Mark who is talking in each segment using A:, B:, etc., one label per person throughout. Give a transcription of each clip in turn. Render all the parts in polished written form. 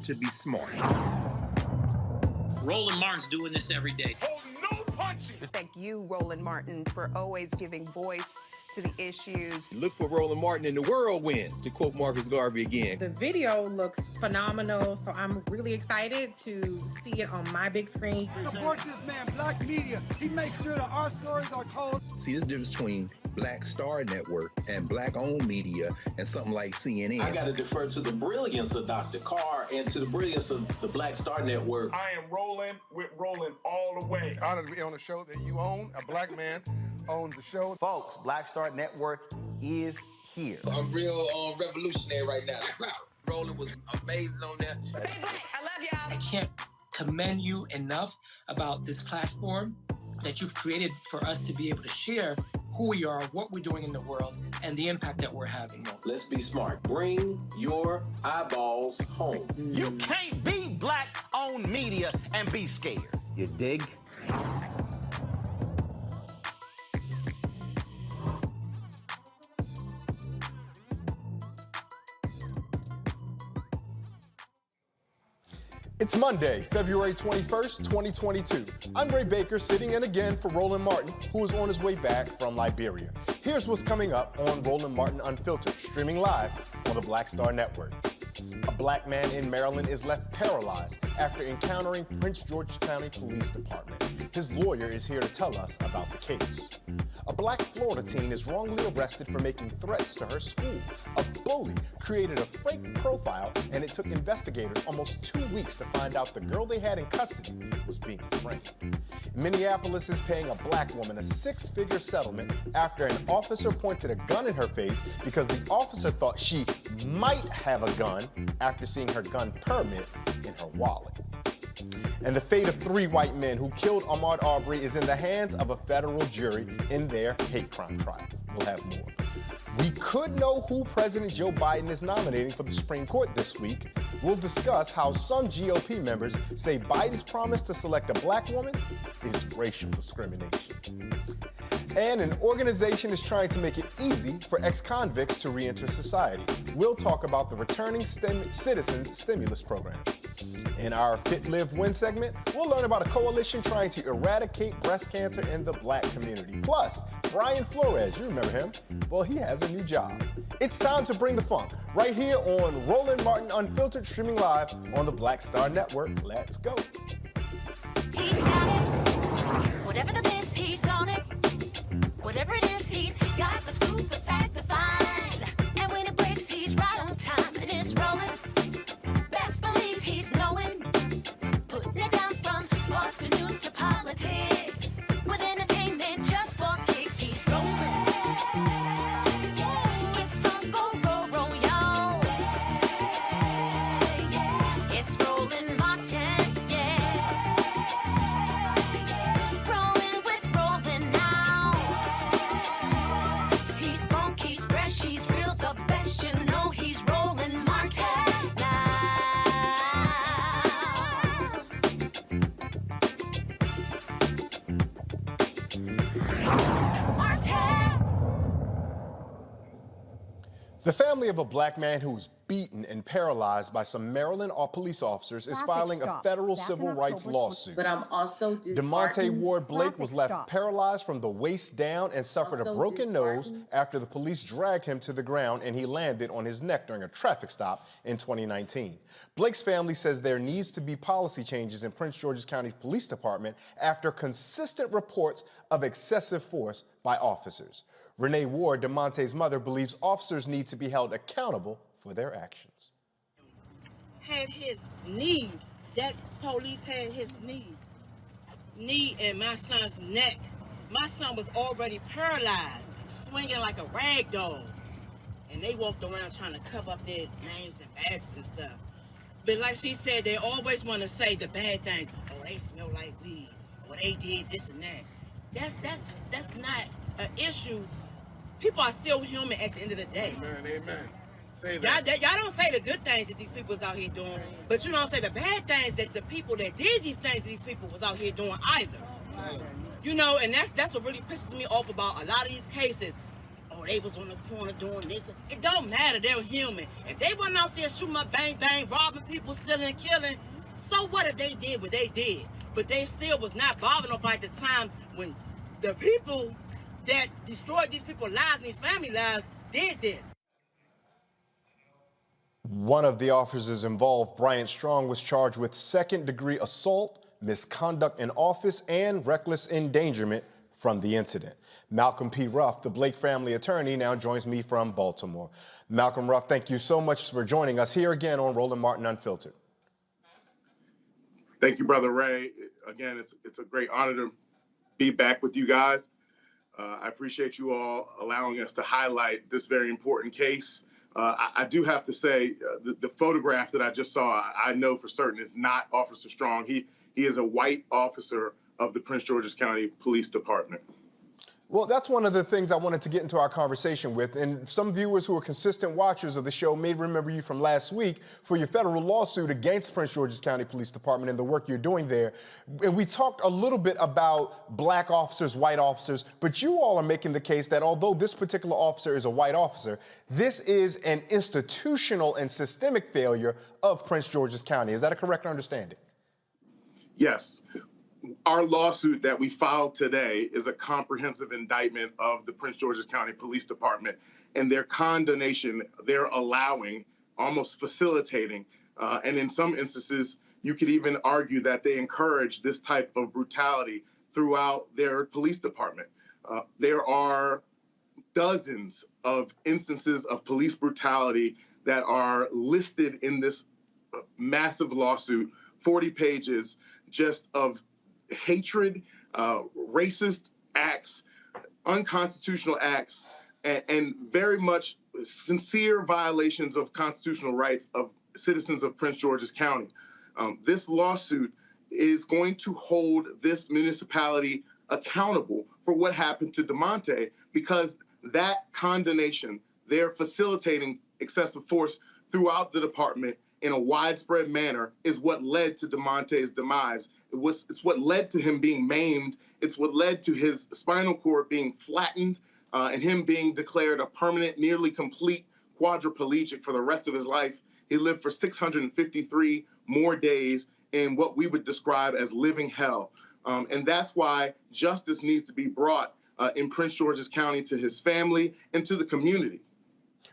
A: To be smart.
B: Roland Martin's doing this every day.
C: Oh, no punches!
D: Thank you, Roland Martin, for always giving voice to the issues.
A: Look for Roland Martin in the whirlwind, to quote Marcus Garvey again.
E: The video looks phenomenal, so I'm really excited to see it on my big screen.
F: Support this man, Black Media. He makes sure that our stories are told.
A: See, this difference between Black Star Network and Black-owned media and something like CNN.
G: I got to defer to the brilliance of Dr. Carr and to the brilliance of the Black Star Network.
C: I am rolling with Roland all the way.
H: Honored to be on a show that you own. A black man owns the show.
I: Folks, Black Star Network is here.
J: I'm real revolutionary right now. Roland was amazing on there.
K: Stay black. I love y'all.
L: I can't commend you enough about this platform that you've created for us to be able to share who we are, what we're doing in the world, and the impact that we're having.
G: Let's be smart. Bring your eyeballs home.
I: You can't be Black-owned media and be scared. You dig?
M: It's Monday, February 21st, 2022. I'm Ray Baker, sitting in again for Roland Martin, who is on his way back from Liberia. Here's what's coming up on Roland Martin Unfiltered, streaming live on the Black Star Network. A black man in Maryland is left paralyzed after encountering Prince George's County Police Department. His lawyer is here to tell us about the case. A black Florida teen is wrongly arrested for making threats to her school. A bully created a fake profile, and it took investigators almost 2 weeks to find out the girl they had in custody was being framed. Minneapolis is paying a black woman a 6-figure settlement after an officer pointed a gun in her face because the officer thought she might have a gun after seeing her gun permit in her wallet. And the fate of 3 white men who killed Ahmaud Arbery is in the hands of a federal jury in their hate crime trial. We'll have more. We could know who President Joe Biden is nominating for the Supreme Court this week. We'll discuss how some GOP members say Biden's promise to select a black woman is racial discrimination. And an organization is trying to make it easy for ex-convicts to re-enter society. We'll talk about the Returning Citizens Stimulus Program. In our Fit, Live, Win segment, we'll learn about a coalition trying to eradicate breast cancer in the black community. Plus, Brian Flores, you remember him? Well, he has a new job. It's time to bring the funk right here on Roland Martin Unfiltered, streaming live on the Black Star Network. Let's go.
B: He's got it. Whatever the miss, he's on it. Whatever it is, he's got the scoop, the fact, the find. And when it breaks, he's right on time and it's rolling. Best believe he's knowing. Putting it down from sports to news to politics. With entertainment just for kicks, he's rolling. It's on Go, roll, y'all. It's Roland Martin, yeah. Rolling with Roland now. He's funk, he's fresh, he's real, the best, you know he's Roland Martin.
M: The family of a black man who was beaten and paralyzed by some Maryland police officers is filing a federal civil rights lawsuit.
K: But I'm also
M: DeMonte Ward Blake was left paralyzed from the waist down and suffered a broken nose after the police dragged him to the ground and he landed on his neck during a traffic stop in 2019. Blake's family says there needs to be policy changes in Prince George's County Police Department after consistent reports of excessive force by officers. Renee Ward, DeMonte's mother, believes officers need to be held accountable for their actions.
N: Had his knee, that police had his knee in my son's neck. My son was already paralyzed, swinging like a rag doll. And they walked around trying to cover up their names and badges and stuff. But like she said, they always want to say the bad things. Oh, they smell like weed. Or they did this and that. That's not an issue. People are still human at the end of the day.
H: Amen. Say that.
N: Y'all don't say the good things that these people is out here doing, but you don't say the bad things that the people that did these things that these people was out here doing either. You know, and that's what really pisses me off about a lot of these cases. Oh, they was on the corner doing this. It don't matter. They're human. If they went out there shooting up, bang, bang, robbing people, stealing and killing, so what if they did what they did? But they still was not bothering nobody at the time when the people that destroyed these people's lives and these family lives did this.
M: One of the officers involved, Bryant Strong, was charged with second-degree assault, misconduct in office, and reckless endangerment from the incident. Malcolm P. Ruff, the Blake family attorney, now joins me from Baltimore. Malcolm Ruff, thank you so much for joining us here again on Roland Martin Unfiltered.
H: Thank you, Brother Ray. Again, it's a great honor to be back with you guys. I appreciate you all allowing us to highlight this very important case. I do have to say the photograph that I just saw, I know for certain is not Officer Strong. He is a white officer of the Prince George's County Police Department.
M: Well, that's one of the things I wanted to get into our conversation with. And some viewers who are consistent watchers of the show may remember you from last week for your federal lawsuit against Prince George's County Police Department and the work you're doing there. And we talked a little bit about black officers, white officers, but you all are making the case that although this particular officer is a white officer, this is an institutional and systemic failure of Prince George's County. Is that a correct understanding?
H: Yes. Our lawsuit that we filed today is a comprehensive indictment of the Prince George's County Police Department and their condonation, they're allowing, almost facilitating, and in some instances, you could even argue that they encourage this type of brutality throughout their police department. There are dozens of instances of police brutality that are listed in this massive lawsuit, 40 pages just of hatred, racist acts, unconstitutional acts, and very much sincere violations of constitutional rights of citizens of Prince George's County. This lawsuit is going to hold this municipality accountable for what happened to DeMonte, because that condemnation, they're facilitating excessive force throughout the department in a widespread manner, is what led to DeMonte's demise. It's what led to him being maimed. It's what led to his spinal cord being flattened and him being declared a permanent, nearly complete quadriplegic for the rest of his life. He lived for 653 more days in what we would describe as living hell. And that's why justice needs to be brought in Prince George's County to his family and to the community.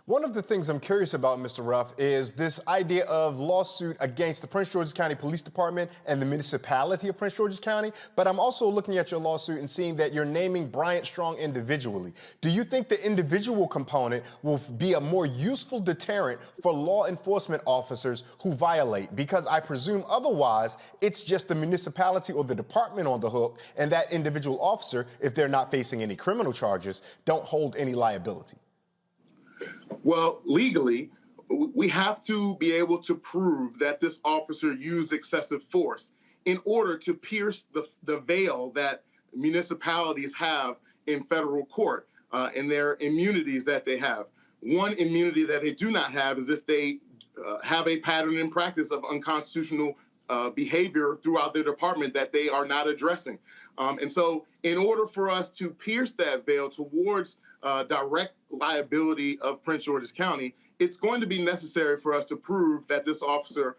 M: One of the things I'm curious about, Mr. Ruff, is this idea of lawsuit against the Prince George's County Police Department and the municipality of Prince George's County. But I'm also looking at your lawsuit and seeing that you're naming Bryant Strong individually. Do you think the individual component will be a more useful deterrent for law enforcement officers who violate? Because I presume otherwise it's just the municipality or the department on the hook, and that individual officer, if they're not facing any criminal charges, don't hold any liability.
H: Well, legally, we have to be able to prove that this officer used excessive force in order to pierce the veil that municipalities have in federal court and their immunities that they have. One immunity that they do not have is if they have a pattern and practice of unconstitutional behavior throughout their department that they are not addressing. And so in order for us to pierce that veil towards direct liability of Prince George's County, it's going to be necessary for us to prove that this officer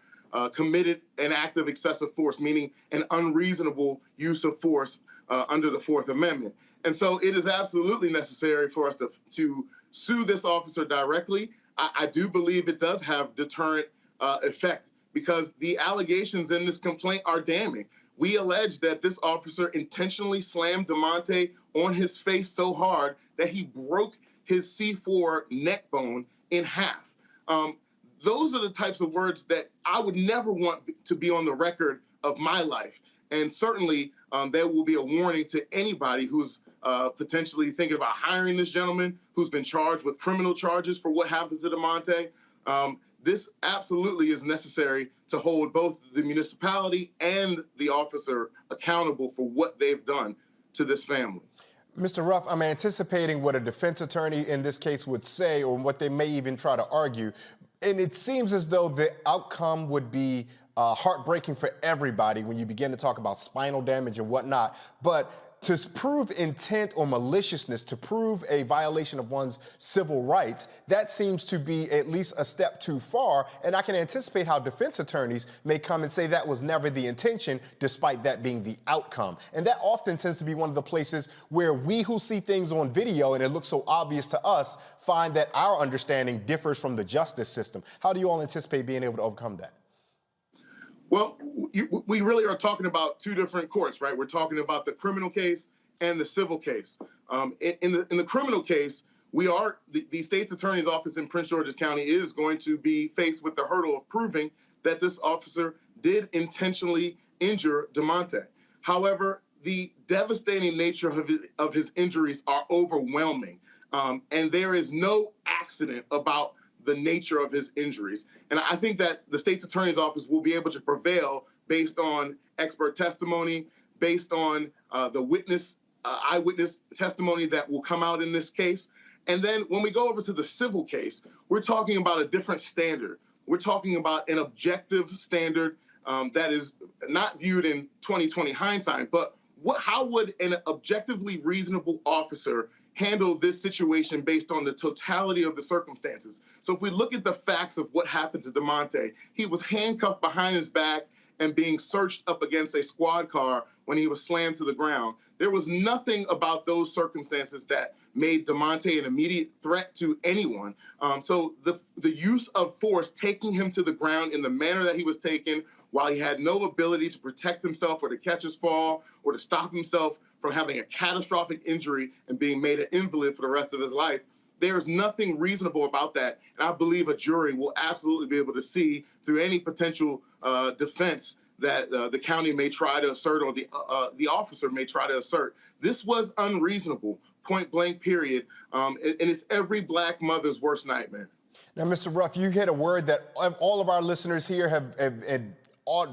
H: committed an act of excessive force, meaning an unreasonable use of force under the Fourth Amendment. And so it is absolutely necessary for us to sue this officer directly. I do believe it does have deterrent effect, because the allegations in this complaint are damning. We allege that this officer intentionally slammed DeMonte on his face so hard that he broke his C4 neck bone in half. Those are the types of words that I would never want to be on the record of my life. And certainly there will be a warning to anybody who's potentially thinking about hiring this gentleman, who's been charged with criminal charges for what happens to DeMonte. This absolutely is necessary to hold both the municipality and the officer accountable for what they've done to this family.
M: Mr. Ruff, I'm anticipating what a defense attorney in this case would say, or what they may even try to argue. And it seems as though the outcome would be heartbreaking for everybody when you begin to talk about spinal damage and whatnot. But to prove intent or maliciousness, to prove a violation of one's civil rights, that seems to be at least a step too far. And I can anticipate how defense attorneys may come and say that was never the intention, despite that being the outcome. And that often tends to be one of the places where we who see things on video and it looks so obvious to us find that our understanding differs from the justice system. How do you all anticipate being able to overcome that?
H: Well, we really are talking about two different courts, right? We're talking about the criminal case and the civil case. In the criminal case, the state's attorney's office in Prince George's County is going to be faced with the hurdle of proving that this officer did intentionally injure DeMonte. However, the devastating nature of his injuries are overwhelming, and there is no accident about the nature of his injuries. And I think that the state's attorney's office will be able to prevail based on expert testimony, based on the eyewitness testimony that will come out in this case. And then when we go over to the civil case, we're talking about a different standard. We're talking about an objective standard that is not viewed in 20/20 hindsight, but how would an objectively reasonable officer handle this situation based on the totality of the circumstances? So if we look at the facts of what happened to DeMonte, he was handcuffed behind his back and being searched up against a squad car when he was slammed to the ground. There was nothing about those circumstances that made DeMonte an immediate threat to anyone. So the use of force, taking him to the ground in the manner that he was taken, while he had no ability to protect himself or to catch his fall or to stop himself from having a catastrophic injury and being made an invalid for the rest of his life, there's nothing reasonable about that. And I believe a jury will absolutely be able to see through any potential defense that the county may try to assert or the officer may try to assert. This was unreasonable, point blank, period. And it's every black mother's worst nightmare.
M: Now, Mr. Ruff, you hit a word that all of our listeners here have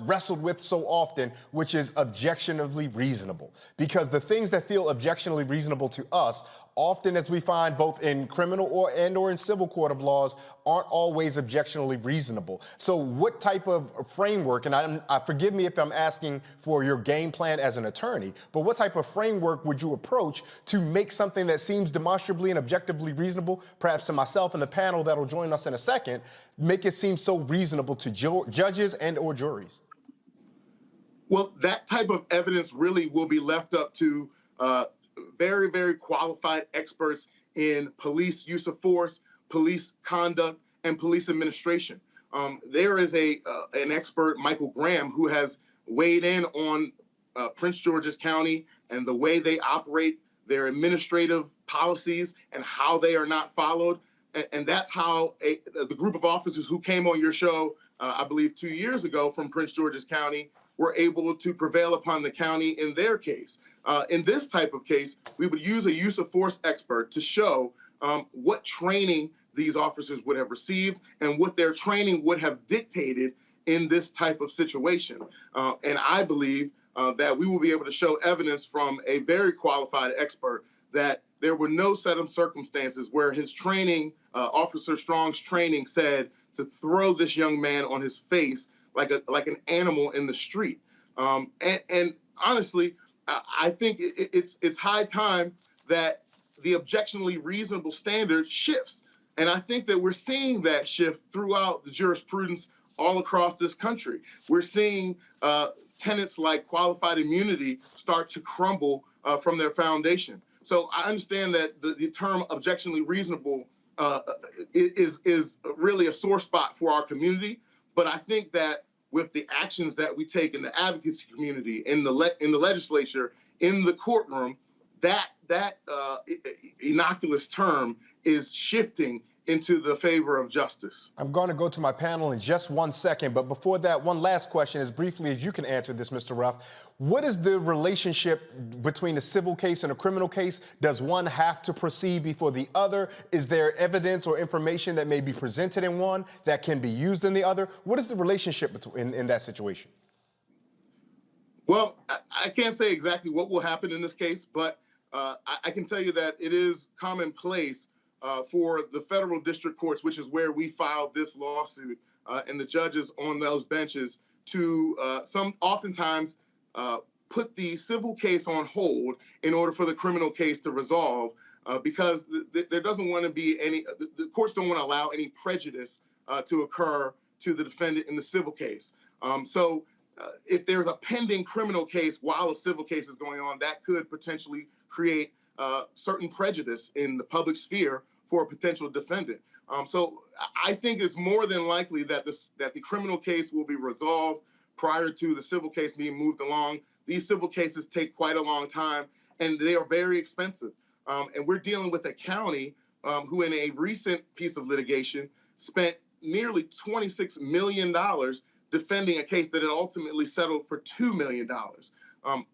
M: wrestled with so often, which is objectionably reasonable. Because the things that feel objectionably reasonable to us, often, as we find both in criminal or in civil court of laws, aren't always objectionably reasonable. So what type of framework, and forgive me if I'm asking for your game plan as an attorney, but what type of framework would you approach to make something that seems demonstrably and objectively reasonable, perhaps to myself and the panel that'll join us in a second, make it seem so reasonable to judges and or juries?
H: Well, that type of evidence really will be left up to very, very qualified experts in police use of force, police conduct, and police administration. There is an expert, Michael Graham, who has weighed in on Prince George's County and the way they operate, their administrative policies, and how they are not followed. And that's how the group of officers who came on your show, I believe 2 years ago from Prince George's County, were able to prevail upon the county in their case. In this type of case, we would use a use of force expert to show what training these officers would have received and what their training would have dictated in this type of situation. And I believe that we will be able to show evidence from a very qualified expert that there were no set of circumstances where his training, Officer Strong's training, said to throw this young man on his face like an animal in the street. And honestly, I think it's high time that the objectionably reasonable standard shifts. And I think that we're seeing that shift throughout the jurisprudence all across this country. We're seeing tenets like qualified immunity start to crumble from their foundation. So I understand that the term objectionably reasonable is really a sore spot for our community. But I think that with the actions that we take in the advocacy community, in the legislature, in the courtroom, that innocuous term is shifting into the favor of justice.
M: I'm going to go to my panel in just 1 second, but before that, one last question, as briefly as you can answer this, Mr. Ruff. What is the relationship between a civil case and a criminal case? Does one have to proceed before the other? Is there evidence or information that may be presented in one that can be used in the other? What is the relationship in that situation?
H: Well, I can't say exactly what will happen in this case, but I can tell you that it is commonplace for the federal district courts, which is where we filed this lawsuit, and the judges on those benches to oftentimes put the civil case on hold in order for the criminal case to resolve, because there doesn't want to be the courts don't want to allow any prejudice to occur to the defendant in the civil case. So if there's a pending criminal case while a civil case is going on, that could potentially create certain prejudice in the public sphere for a potential defendant. So I think it's more than likely that the criminal case will be resolved prior to the civil case being moved along. These civil cases take quite a long time, and they are very expensive. And we're dealing with a county who, in a recent piece of litigation, spent nearly $26 million defending a case that had ultimately settled for $2 million.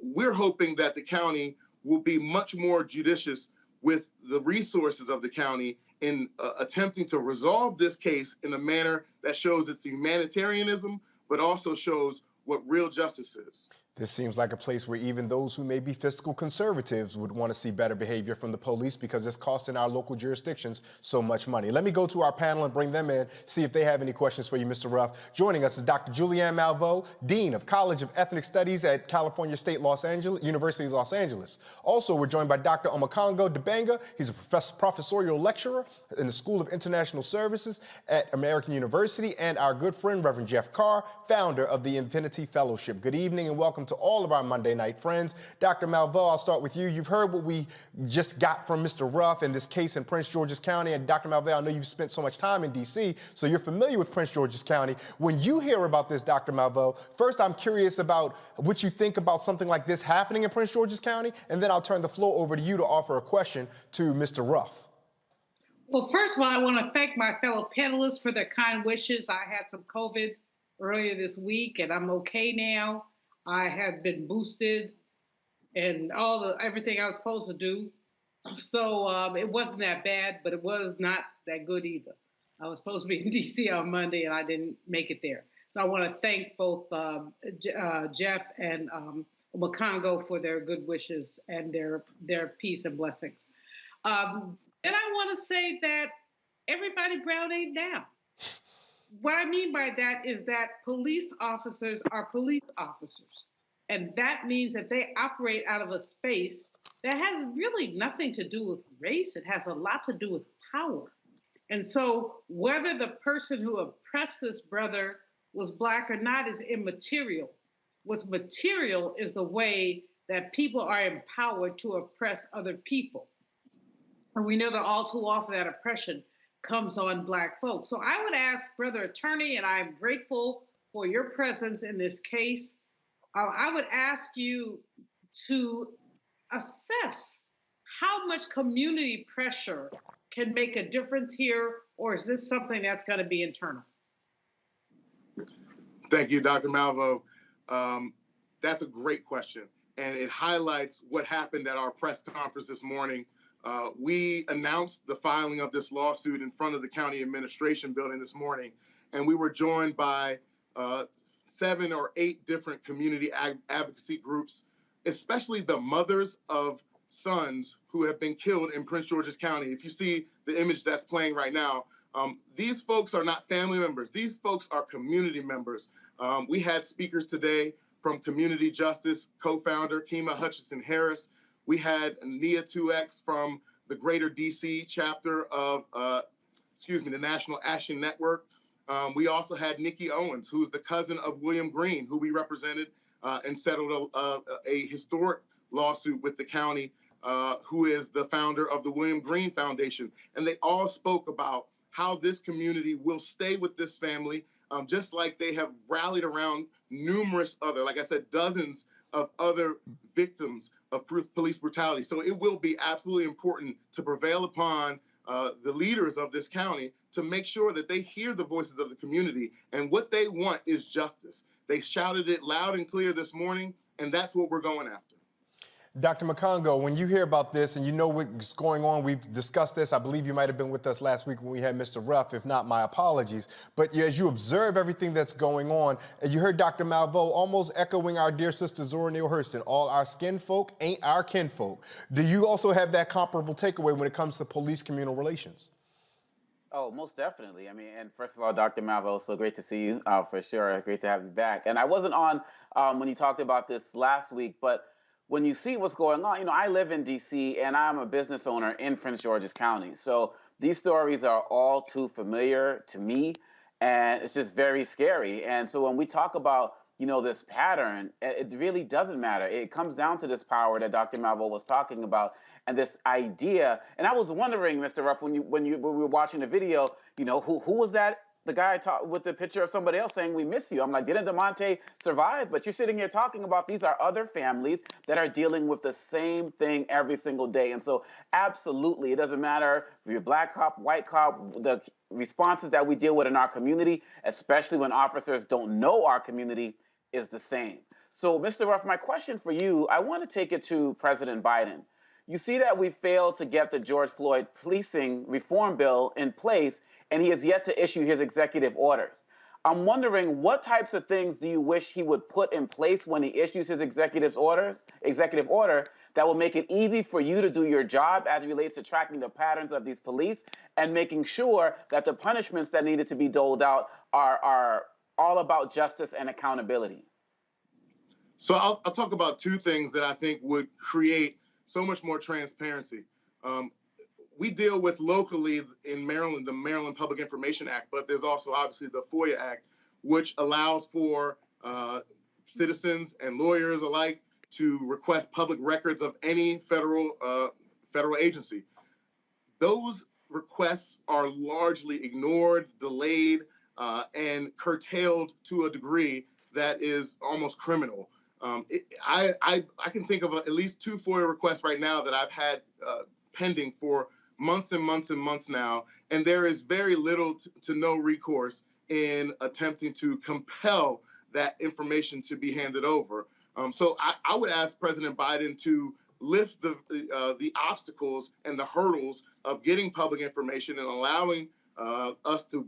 H: We're hoping that the county will be much more judicious with the resources of the county in attempting to resolve this case in a manner that shows its humanitarianism, but also shows what real justice is.
M: This seems like a place where even those who may be fiscal conservatives would want to see better behavior from the police because it's costing our local jurisdictions so much money. Let me go to our panel and bring them in, see if they have any questions for you, Mr. Ruff. Joining us is Dr. Julianne Malveaux, Dean of College of Ethnic Studies at California State University of Los Angeles. Also, we're joined by Dr. Omokongo Dibanga. He's a professorial lecturer in the School of International Services at American University, and our good friend, Reverend Jeff Carr, founder of the Infinity Fellowship. Good evening and welcome to all of our Monday night friends. Dr. Malveaux, I'll start with you. You've heard what we just got from Mr. Ruff in this case in Prince George's County. And Dr. Malveaux, I know you've spent so much time in D.C., so you're familiar with Prince George's County. When you hear about this, Dr. Malveaux, first I'm curious about what you think about something like this happening in Prince George's County, and then I'll turn the floor over to you to offer a question to Mr. Ruff.
K: Well, first of all, I want to thank my fellow panelists for their kind wishes. I had some COVID earlier this week, and I'm okay now. I have been boosted and everything I was supposed to do. So it wasn't that bad, but it was not that good either. I was supposed to be in D.C. on Monday, and I didn't make it there. So I want to thank both Jeff and Omokongo for their good wishes and their peace and blessings. And I want to say that everybody Brown ain't down. What I mean by that is that police officers are police officers. And that means that they operate out of a space that has really nothing to do with race. It has a lot to do with power. And so whether the person who oppressed this brother was Black or not is immaterial. What's material is the way that people are empowered to oppress other people. And we know that all too often that oppression comes on Black folks. So I would ask, Brother Attorney, and I'm grateful for your presence in this case, I would ask you to assess how much community pressure can make a difference here, or is this something that's going to be internal?
H: Thank you, Dr. Malveaux. That's a great question, and it highlights what happened at our press conference this morning. We announced the filing of this lawsuit in front of the county administration building this morning, and we were joined by 7 or 8 different community advocacy groups, especially the mothers of sons who have been killed in Prince George's County. If you see the image that's playing right now, these folks are not family members. These folks are community members. We had speakers today from Community Justice co-founder Kima Hutchinson-Harris. We had Nia 2X from the Greater DC chapter of, the National Action Network. We also had Nikki Owens, who's the cousin of William Green, who we represented and settled a historic lawsuit with the county, who is the founder of the William Green Foundation. And they all spoke about how this community will stay with this family, just like they have rallied around numerous other, like I said, dozens of other victims of police brutality. So it will be absolutely important to prevail upon the leaders of this county to make sure that they hear the voices of the community. And what they want is justice. They shouted it loud and clear this morning, and that's what we're going after.
M: Dr. Omokongo, when you hear about this and you know what's going on, we've discussed this. I believe you might have been with us last week when we had Mr. Ruff. If not, my apologies. But as you observe everything that's going on, and you heard Dr. Malveaux almost echoing our dear sister Zora Neale Hurston, all our skin folk ain't our kinfolk. Do you also have that comparable takeaway when it comes to police-communal relations?
O: Oh, most definitely. I mean, and first of all, Dr. Malveaux, so great to see you for sure. Great to have you back. And I wasn't on when you talked about this last week, but when you see what's going on, I live in D.C. and I'm a business owner in Prince George's County. So these stories are all too familiar to me, and it's just very scary. And so when we talk about, this pattern, it really doesn't matter. It comes down to this power that Dr. Malveaux was talking about and this idea. And I was wondering, Mr. Ruff, when we were watching the video, who was that? The guy with the picture of somebody else saying, "We miss you." I'm like, didn't DeMonte survive? But you're sitting here talking about these are other families that are dealing with the same thing every single day. And so absolutely, it doesn't matter if you're Black cop, white cop, the responses that we deal with in our community, especially when officers don't know our community, is the same. So Mr. Ruff, my question for you, I want to take it to President Biden. You see that we failed to get the George Floyd policing reform bill in place, and he has yet to issue his executive orders. I'm wondering what types of things do you wish he would put in place when he issues his executive order that will make it easy for you to do your job as it relates to tracking the patterns of these police and making sure that the punishments that needed to be doled out are all about justice and accountability?
H: So I'll talk about two things that I think would create so much more transparency. We deal with locally in Maryland, the Maryland Public Information Act, but there's also obviously the FOIA Act, which allows for citizens and lawyers alike to request public records of any federal agency. Those requests are largely ignored, delayed, and curtailed to a degree that is almost criminal. I can think of at least 2 FOIA requests right now that I've had pending for months and months and months now, and there is very little to no recourse in attempting to compel that information to be handed over. So I would ask President Biden to lift the obstacles and the hurdles of getting public information and allowing us to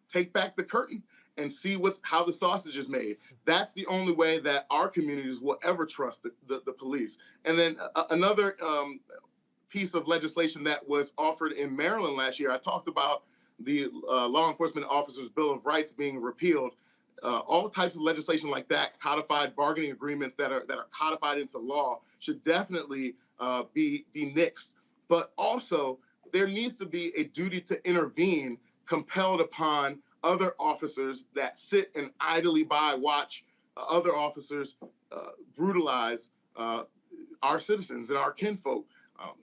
H: take back the curtain and see how the sausage is made. That's the only way that our communities will ever trust the police. And then another piece of legislation that was offered in Maryland last year, I talked about the Law Enforcement Officers' Bill of Rights being repealed. All types of legislation like that, codified bargaining agreements that are codified into law, should definitely be nixed. But also, there needs to be a duty to intervene compelled upon other officers that sit and idly watch other officers brutalize our citizens and our kinfolk.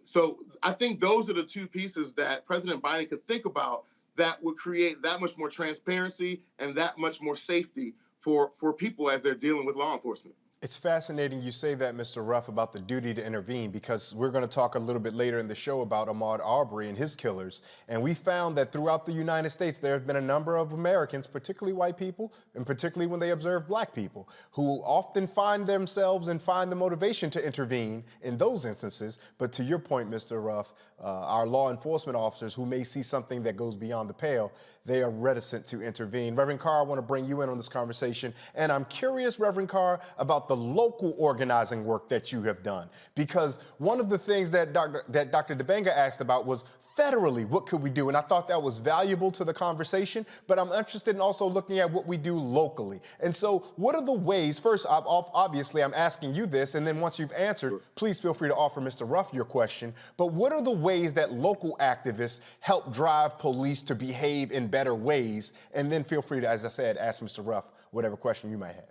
H: So I think those are the two pieces that President Biden could think about that would create that much more transparency and that much more safety for people as they're dealing with law enforcement.
M: It's fascinating you say that, Mr. Ruff, about the duty to intervene, because we're going to talk a little bit later in the show about Ahmaud Arbery and his killers. And we found that throughout the United States, there have been a number of Americans, particularly white people, and particularly when they observe black people, who often find themselves and find the motivation to intervene in those instances. But to your point, Mr. Ruff, our law enforcement officers who may see something that goes beyond the pale, they are reticent to intervene. Reverend Carr, I want to bring you in on this conversation. And I'm curious, Reverend Carr, about the local organizing work that you have done. Because one of the things that Dr. Dibanga asked about was federally, what could we do? And I thought that was valuable to the conversation, but I'm interested in also looking at what we do locally. And so what are the ways, first, obviously I'm asking you this, and then once you've answered, please feel free to offer Mr. Ruff your question, but what are the ways that local activists help drive police to behave in better ways? And then feel free to, as I said, ask Mr. Ruff whatever question you might have.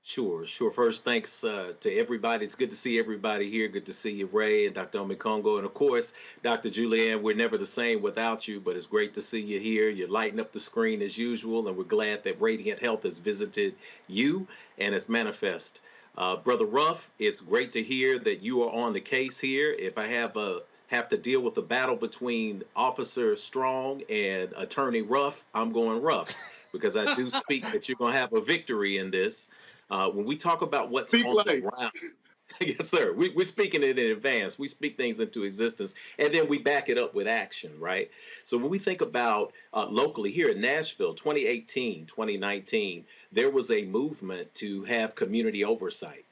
P: Sure. First, thanks to everybody. It's good to see everybody here. Good to see you, Ray and Dr. Omekongo. And of course, Dr. Julianne, we're never the same without you, but it's great to see you here. You're lighting up the screen as usual, and we're glad that Radiant Health has visited you and it's manifest. Brother Ruff, it's great to hear that you are on the case here. If I have to deal with a battle between Officer Strong and Attorney Ruff, I'm going Ruff, because I do speak that you're going to have a victory in this. When we talk about what's on the ground, yes, sir, we're speaking it in advance. We speak things into existence, and then we back it up with action, right? So when we think about locally here in Nashville, 2018, 2019, there was a movement to have community oversight.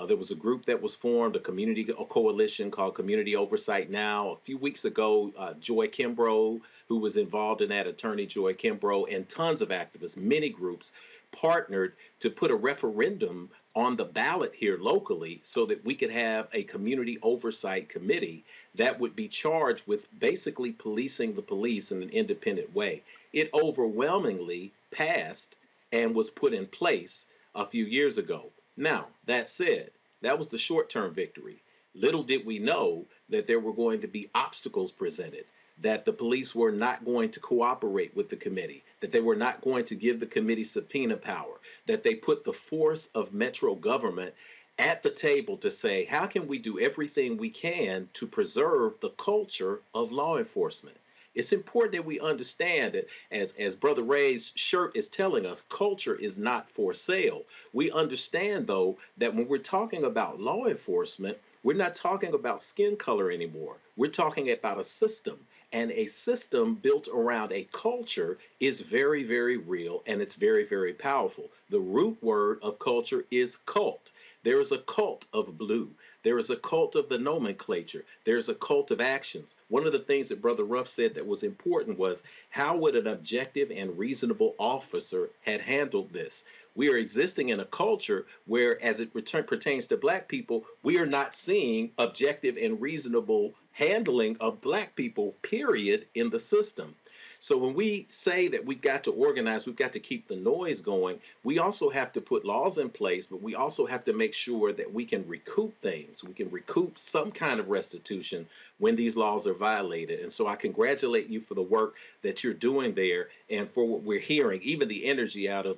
P: There was a group that was formed, a coalition called Community Oversight Now. A few weeks ago, Joy Kimbrough, who was involved in that, attorney Joy Kimbrough, and tons of activists, many groups, partnered to put a referendum on the ballot here locally so that we could have a community oversight committee that would be charged with basically policing the police in an independent way. It overwhelmingly passed and was put in place a few years ago. Now, that said, that was the short-term victory. Little did we know that there were going to be obstacles presented, that the police were not going to cooperate with the committee, that they were not going to give the committee subpoena power, that they put the force of metro government at the table to say, how can we do everything we can to preserve the culture of law enforcement? It's important that we understand that, as Brother Ray's shirt is telling us, culture is not for sale. We understand, though, that when we're talking about law enforcement, we're not talking about skin color anymore. We're talking about a system. And a system built around a culture is very, very real, and it's very, very powerful. The root word of culture is cult. There is a cult of blue. There is a cult of the nomenclature. There's a cult of actions. One of the things that Brother Ruff said that was important was, how would an objective and reasonable officer had handled this? We are existing in a culture where, as it pertains to Black people, we are not seeing objective and reasonable handling of Black people, period, in the system. So when we say that we've got to organize, we've got to keep the noise going, we also have to put laws in place, but we also have to make sure that we can recoup things. We can recoup some kind of restitution when these laws are violated. And so I congratulate you for the work that you're doing there and for what we're hearing, even the energy out of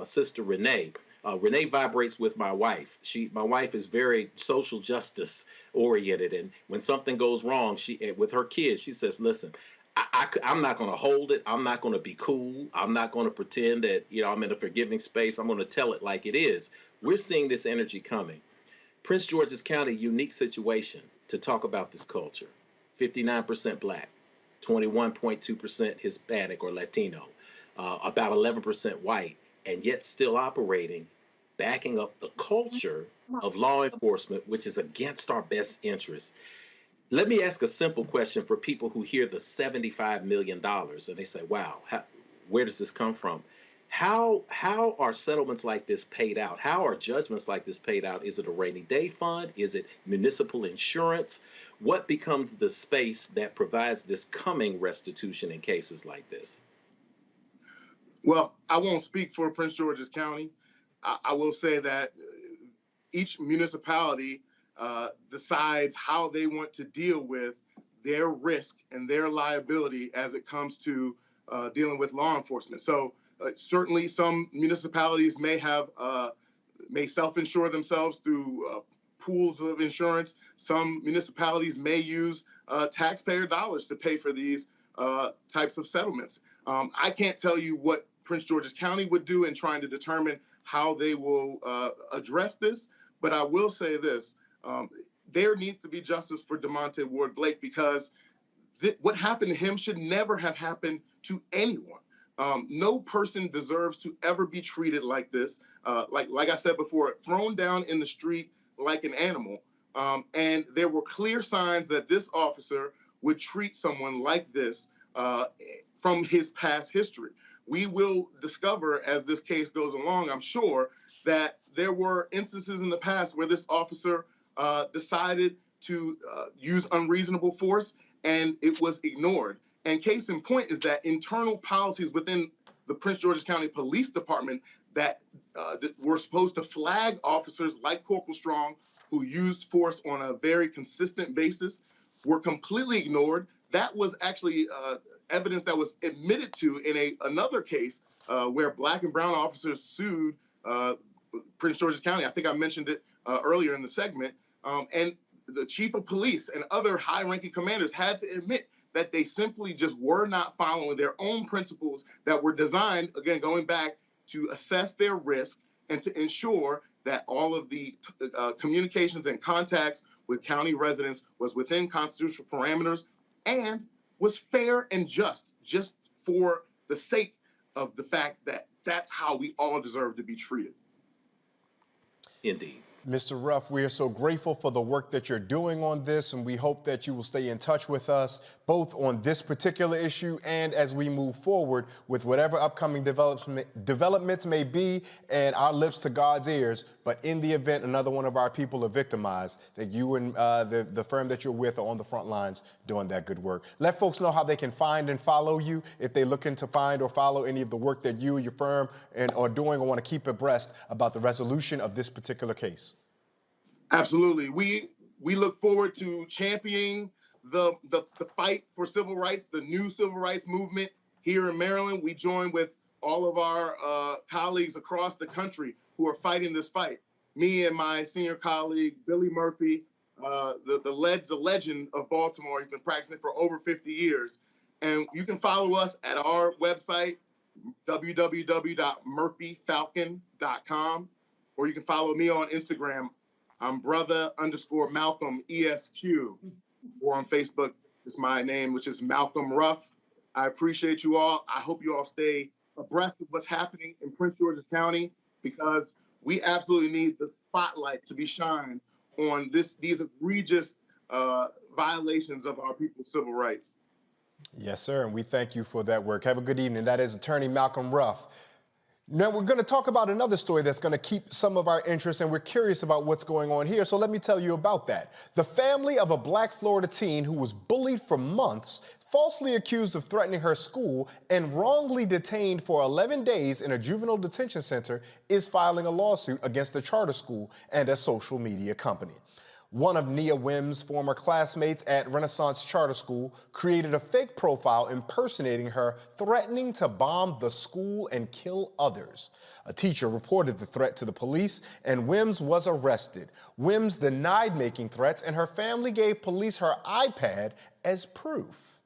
P: Sister Renee. Renee vibrates with my wife. My wife is very social justice oriented, and when something goes wrong, with her kids, she says, "Listen, I'm not going to hold it. I'm not going to be cool. I'm not going to pretend that I'm in a forgiving space. I'm going to tell it like it is." We're seeing this energy coming. Prince George's County, unique situation to talk about this culture. 59% Black, 21.2% Hispanic or Latino, about 11% white, and yet still operating, backing up the culture of law enforcement, which is against our best interests. Let me ask a simple question for people who hear the $75 million and they say, wow, where does this come from? How are settlements like this paid out? How are judgments like this paid out? Is it a rainy day fund? Is it municipal insurance? What becomes the space that provides this coming restitution in cases like this?
H: Well, I won't speak for Prince George's County. I will say that each municipality decides how they want to deal with their risk and their liability as it comes to dealing with law enforcement. So certainly some municipalities may self-insure themselves through pools of insurance. Some municipalities may use taxpayer dollars to pay for these types of settlements. I can't tell you what Prince George's County would do in trying to determine how they will address this, but I will say this. There needs to be justice for DeMonte Ward Blake, because what happened to him should never have happened to anyone. No person deserves to ever be treated like this. Like I said before, thrown down in the street like an animal. And there were clear signs that this officer would treat someone like this from his past history. We will discover as this case goes along, I'm sure, that there were instances in the past where this officer decided to use unreasonable force and it was ignored. And case in point is that internal policies within the Prince George's County Police Department that were supposed to flag officers like Corporal Strong who used force on a very consistent basis were completely ignored. That was actually evidence that was admitted to in another case where Black and brown officers sued Prince George's County. I think I mentioned it earlier in the segment. And the chief of police and other high-ranking commanders had to admit that they simply just were not following their own principles that were designed, again, going back to assess their risk and to ensure that all of the communications and contacts with county residents was within constitutional parameters and was fair and just for the sake of the fact that that's how we all deserve to be treated.
P: Indeed.
M: Mr. Ruff, we are so grateful for the work that you're doing on this, and we hope that you will stay in touch with us, both on this particular issue and as we move forward with whatever upcoming developments may be, and our lips to God's ears. But in the event another one of our people are victimized, that you and the firm that you're with are on the front lines doing that good work. Let folks know how they can find and follow you if they're looking to find or follow any of the work that you or your firm are doing or want to keep abreast about the resolution of this particular case.
H: Absolutely. We look forward to championing the fight for civil rights, the new civil rights movement here in Maryland. We join with all of our colleagues across the country who are fighting this fight. Me and my senior colleague, Billy Murphy, the legend of Baltimore. He's been practicing for over 50 years. And you can follow us at our website, www.murphyfalcon.com, or you can follow me on Instagram. I'm brother_Malcolm ESQ, or on Facebook, is my name, which is Malcolm Ruff. I appreciate you all. I hope you all stay abreast of what's happening in Prince George's County, because we absolutely need the spotlight to be shined on these egregious violations of our people's civil rights.
M: Yes, sir, and we thank you for that work. Have a good evening. That is Attorney Malcolm Ruff. Now, we're going to talk about another story that's going to keep some of our interest, and we're curious about what's going on here, so let me tell you about that. The family of a Black Florida teen who was bullied for months, falsely accused of threatening her school, and wrongly detained for 11 days in a juvenile detention center is filing a lawsuit against the charter school and a social media company. One of Nia Wim's former classmates at Renaissance Charter School created a fake profile impersonating her, threatening to bomb the school and kill others. A teacher reported the threat to the police, and Wims was arrested. Wims denied making threats, and her family gave police her iPad as proof.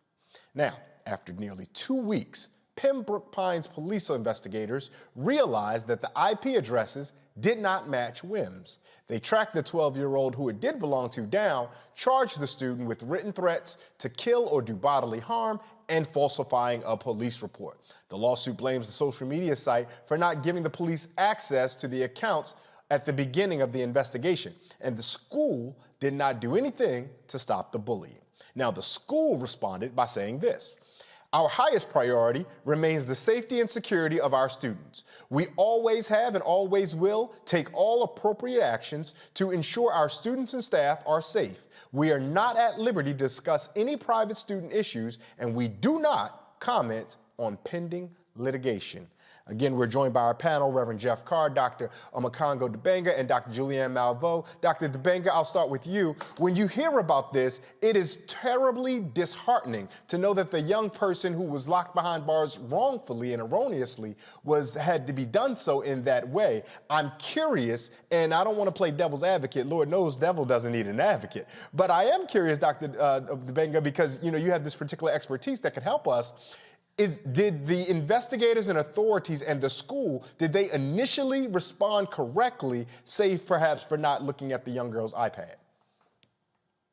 M: Now, after nearly 2 weeks, Pembroke Pines police investigators realized that the IP addresses did not match Wims. They tracked the 12-year-old who it did belong to down, charged the student with written threats to kill or do bodily harm, and falsifying a police report. The lawsuit blames the social media site for not giving the police access to the accounts at the beginning of the investigation, and the school did not do anything to stop the bullying. Now, the school responded by saying this: "Our highest priority remains the safety and security of our students. We always have and always will take all appropriate actions to ensure our students and staff are safe. We are not at liberty to discuss any private student issues, and we do not comment on pending litigation." Again, we're joined by our panel, Reverend Jeff Carr, Dr. Omekongo Dibanga, and Dr. Julianne Malveaux. Dr. Dibanga, I'll start with you. When you hear about this, it is terribly disheartening to know that the young person who was locked behind bars wrongfully and erroneously had to be done so in that way. I'm curious, and I don't want to play devil's advocate. Lord knows devil doesn't need an advocate. But I am curious, Dr. Dibanga, because you have this particular expertise that can help us. Did the investigators and authorities and the school, did they initially respond correctly, save perhaps for not looking at the young girl's iPad?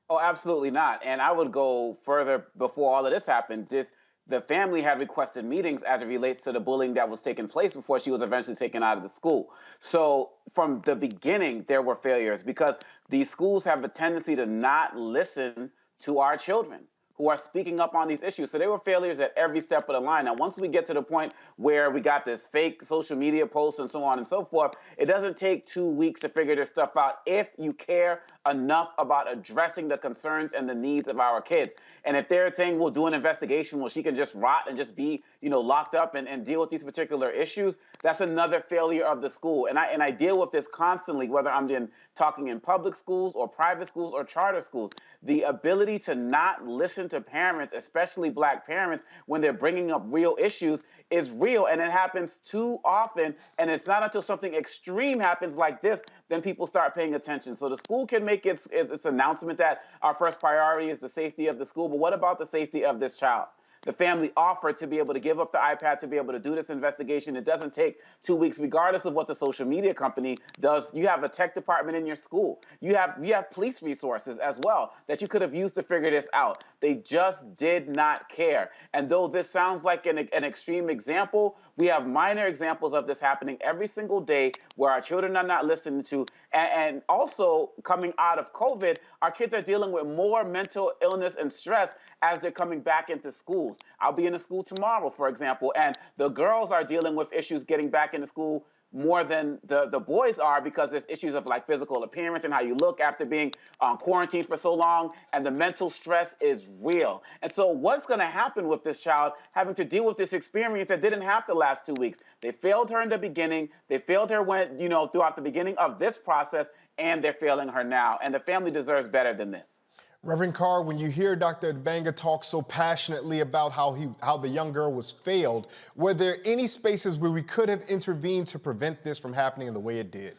O: Oh, absolutely not. And I would go further before all of this happened. Just the family had requested meetings as it relates to the bullying that was taking place before she was eventually taken out of the school. So from the beginning, there were failures because these schools have a tendency to not listen to our children who are speaking up on these issues. So they were failures at every step of the line. Now, once we get to the point where we got this fake social media posts and so on and so forth, it doesn't take 2 weeks to figure this stuff out if you care enough about addressing the concerns and the needs of our kids. And if they're saying we'll do an investigation, well, she can just rot and just be, locked up and deal with these particular issues, that's another failure of the school. And I deal with this constantly, whether I'm talking in public schools or private schools or charter schools. The ability to not listen to parents, especially Black parents, when they're bringing up real issues is real, and it happens too often. And it's not until something extreme happens like this, then people start paying attention. So the school can make its announcement that our first priority is the safety of the school, but what about the safety of this child? The family offered to be able to give up the iPad to be able to do this investigation. It doesn't take 2 weeks, regardless of what the social media company does. You have a tech department in your school. You have police resources as well that you could have used to figure this out. They just did not care. And though this sounds like an extreme example, we have minor examples of this happening every single day where our children are not listened to. And also coming out of COVID, our kids are dealing with more mental illness and stress as they're coming back into schools. I'll be in a school tomorrow, for example, and the girls are dealing with issues getting back into school more than the boys are because there's issues of like physical appearance and how you look after being quarantined for so long, and the mental stress is real. And so what's going to happen with this child having to deal with this experience that didn't have to last 2 weeks? They failed her in the beginning. They failed her throughout the beginning of this process, and they're failing her now. And the family deserves better than this.
M: Reverend Carr, when you hear Dr. Dibanga talk so passionately about how the young girl was failed, were there any spaces where we could have intervened to prevent this from happening in the way it did?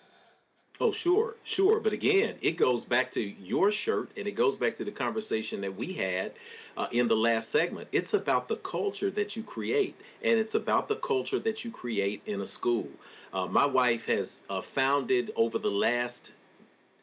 P: Oh, sure. But again, it goes back to your shirt, and it goes back to the conversation that we had in the last segment. It's about the culture that you create, and it's about the culture that you create in a school. My wife has founded over the last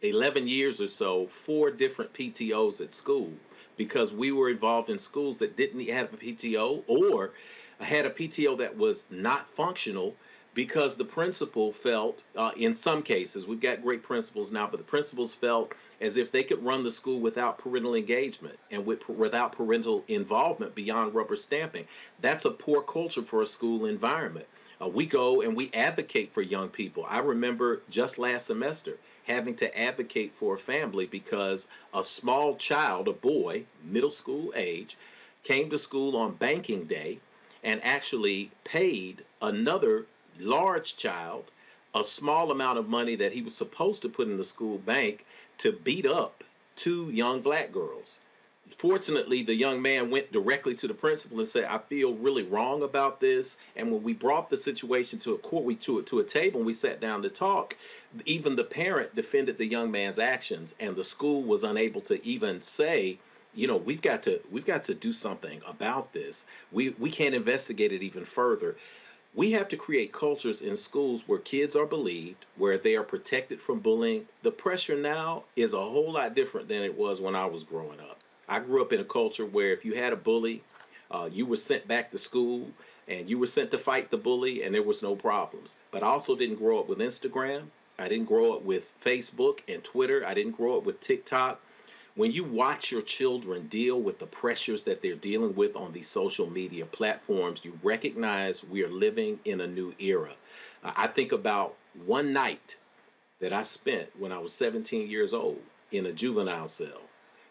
P: 11 years or so 4 different PTOs at school, because we were involved in schools that didn't have a PTO or had a PTO that was not functional because the principal felt, in some cases, we've got great principals now, but the principals felt as if they could run the school without parental engagement and without parental involvement beyond rubber stamping. That's a poor culture for a school environment. We go and we advocate for young people. I remember just last semester having to advocate for a family because a small child, a boy, middle school age, came to school on banking day and actually paid another large child a small amount of money that he was supposed to put in the school bank to beat up two young black girls. Fortunately, the young man went directly to the principal and said, I feel really wrong about this. And when we brought the situation to a court, to a table, and we sat down to talk, even the parent defended the young man's actions, and the school was unable to even say, you know, we've got to do something about this. We can't investigate it even further. We have to create cultures in schools where kids are believed, where they are protected from bullying. The pressure now is a whole lot different than it was when I was growing up. I grew up in a culture where if you had a bully, you were sent back to school and you were sent to fight the bully and there was no problems. But I also didn't grow up with Instagram. I didn't grow up with Facebook and Twitter. I didn't grow up with TikTok. When you watch your children deal with the pressures that they're dealing with on these social media platforms, you recognize we are living in a new era. I think about one night that I spent when I was 17 years old in a juvenile cell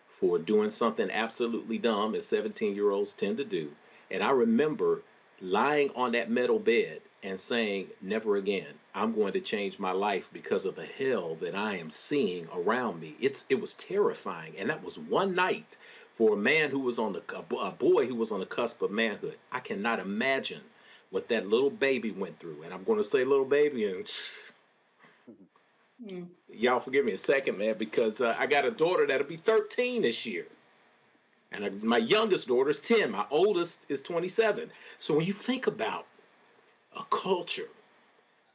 P: for doing something absolutely dumb, as 17-year-olds tend to do. And I remember lying on that metal bed and saying, never again. I'm going to change my life because of the hell that I am seeing around me. It was terrifying. And that was one night for a man who was a boy who was on the cusp of manhood. I cannot imagine what that little baby went through. And I'm going to say little baby, and y'all forgive me a second, man, because I got a daughter that'll be 13 this year. And my youngest daughter is 10. My oldest is 27. So when you think about a culture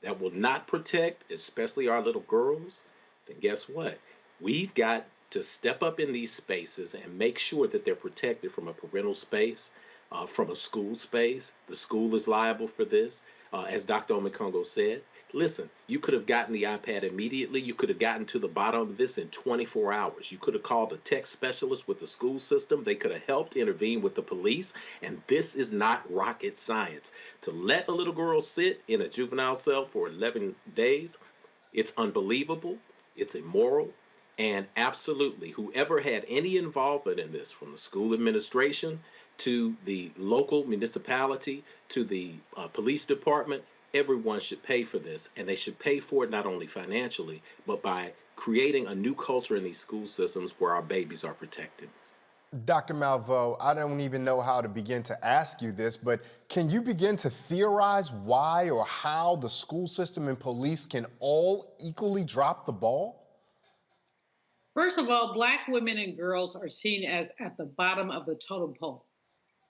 P: that will not protect, especially our little girls, then guess what? We've got to step up in these spaces and make sure that they're protected from a parental space, from a school space. The school is liable for this. As Dr. Omekongo said, listen, you could have gotten the iPad immediately. You could have gotten to the bottom of this in 24 hours. You could have called a tech specialist with the school system. They could have helped intervene with the police. And this is not rocket science. To let a little girl sit in a juvenile cell for 11 days, it's unbelievable. It's immoral. And absolutely, whoever had any involvement in this, from the school administration to the local municipality to the police department, everyone should pay for this, and they should pay for it not only financially, but by creating a new culture in these school systems where our babies are protected.
M: Dr. Malveaux, I don't even know how to begin to ask you this, but can you begin to theorize why or how the school system and police can all equally drop the ball?
K: First of all, Black women and girls are seen as at the bottom of the totem pole.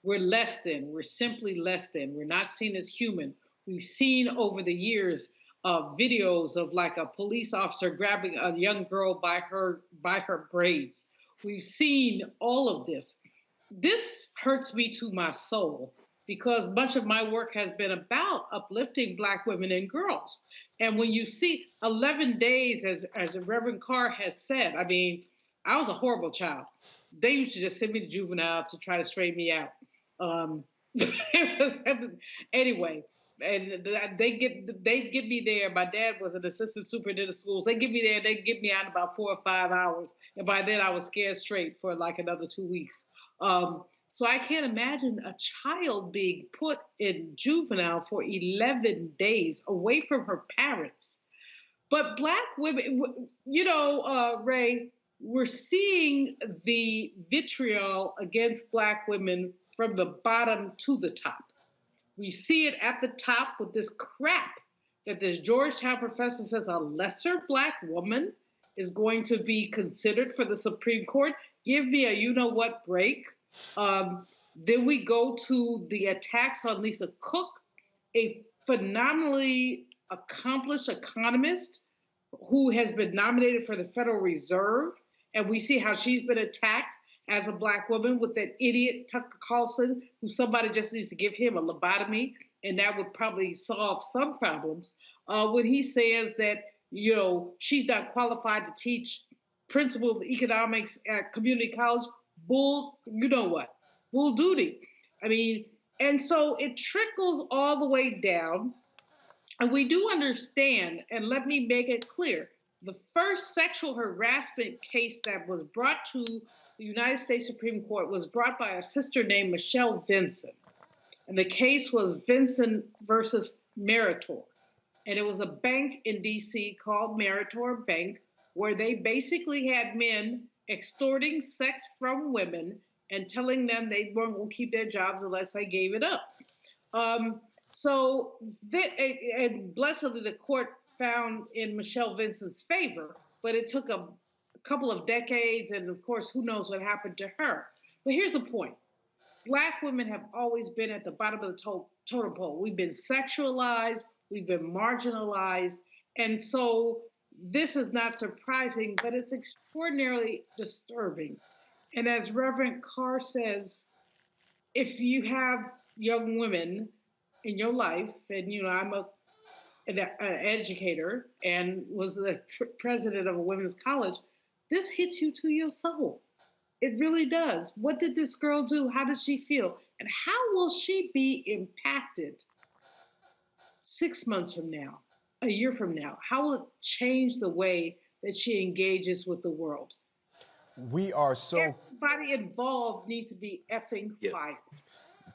K: We're less than. We're simply less than. We're not seen as human. We've seen over the years videos of like a police officer grabbing a young girl by her braids. We've seen all of this. This hurts me to my soul because much of my work has been about uplifting Black women and girls. And when you see 11 days, as Reverend Carr has said, I mean, I was a horrible child. They used to just send me to juvenile to try to straighten me out. Anyway, and they get me there. My dad was an assistant superintendent of schools. They get me there. They get me out in about 4 or 5 hours. And by then I was scared straight for like another 2 weeks. So I can't imagine a child being put in juvenile for 11 days away from her parents. But Black women, you know, Ray, we're seeing the vitriol against Black women from the bottom to the top. We see it at the top with this crap that this Georgetown professor says a lesser Black woman is going to be considered for the Supreme Court. Give me a you-know-what break. Then we go to the attacks on Lisa Cook, a phenomenally accomplished economist who has been nominated for the Federal Reserve. And we see how she's been attacked as a Black woman with that idiot Tucker Carlson, who somebody just needs to give him a lobotomy, and that would probably solve some problems. When he says that, she's not qualified to teach principle of economics at community college, bull, bull duty. I mean, and so it trickles all the way down. And we do understand, and let me make it clear, the first sexual harassment case that was brought to the United States Supreme Court was brought by a sister named Michelle Vinson. And the case was Vinson versus Meritor. And it was a bank in DC called Meritor Bank, where they basically had men extorting sex from women and telling them they weren't going to keep their jobs unless they gave it up. And blessedly, the court found in Michelle Vinson's favor, but it took a couple of decades, and of course, who knows what happened to her. But here's the point. Black women have always been at the bottom of the totem pole. We've been sexualized, we've been marginalized, and so this is not surprising, but it's extraordinarily disturbing. And as Reverend Carr says, if you have young women in your life, and I'm an educator and was the president of a women's college, this hits you to your soul. It really does. What did this girl do? How did she feel? And how will she be impacted 6 months from now, a year from now? How will it change the way that she engages with the world? Everybody involved needs to be effing fired.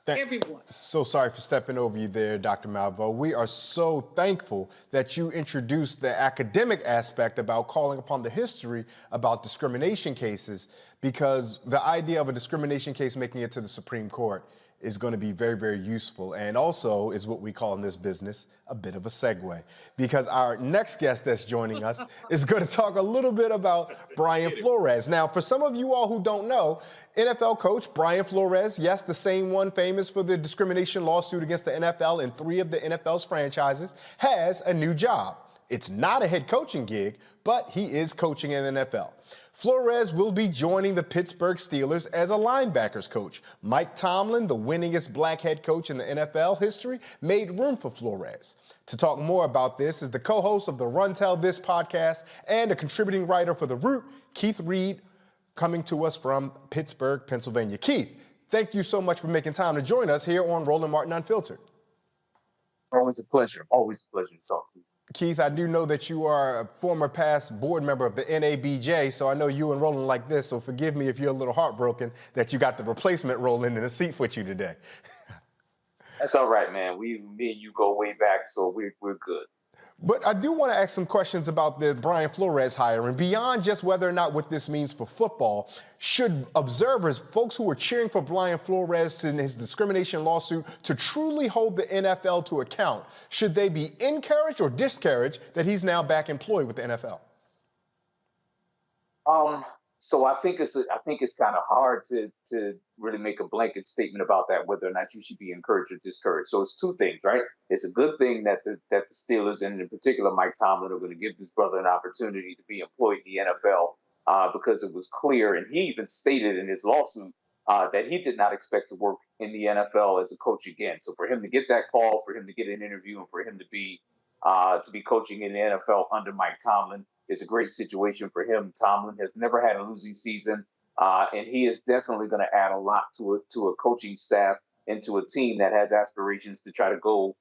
K: Everyone.
M: So sorry for stepping over you there, Dr. Malveaux. We are so thankful that you introduced the academic aspect about calling upon the history about discrimination cases, because the idea of a discrimination case making it to the Supreme Court is going to be very, very useful, and also is what we call in this business a bit of a segue, because our next guest that's joining us is going to talk a little bit about Brian Flores. Now, for some of you all who don't know, NFL coach Brian Flores, yes, the same one famous for the discrimination lawsuit against the NFL in 3 of the NFL's franchises, has a new job. It's not a head coaching gig, but he is coaching in the NFL. Flores will be joining the Pittsburgh Steelers as a linebackers coach. Mike Tomlin, the winningest Black head coach in the NFL history, made room for Flores. To talk more about this is the co-host of the Run Tell This podcast and a contributing writer for The Root, Keith Reed, coming to us from Pittsburgh, Pennsylvania. Keith, thank you so much for making time to join us here on Roland Martin Unfiltered.
Q: Always a pleasure. Always a pleasure to talk to you.
M: Keith, I do know that you are a former past board member of the NABJ, so I know you and Roland like this, so forgive me if you're a little heartbroken that you got the replacement Roland in a seat with you today.
Q: That's all right, man. Me and you go way back, so we're good.
M: But I do want to ask some questions about the Brian Flores hire, and beyond just whether or not what this means for football, should observers, folks who are cheering for Brian Flores in his discrimination lawsuit to truly hold the NFL to account, should they be encouraged or discouraged that he's now back employed with the NFL?
Q: So I think it's kind of hard to really make a blanket statement about that, whether or not you should be encouraged or discouraged. So it's 2 things, right? It's a good thing that the Steelers, and in particular Mike Tomlin, are going to give this brother an opportunity to be employed in the NFL because it was clear, and he even stated in his lawsuit that he did not expect to work in the NFL as a coach again. So for him to get that call, for him to get an interview, and for him to be coaching in the NFL under Mike Tomlin is a great situation for him. Tomlin has never had a losing season, and he is definitely going to add a lot to a coaching staff and to a team that has aspirations to try to go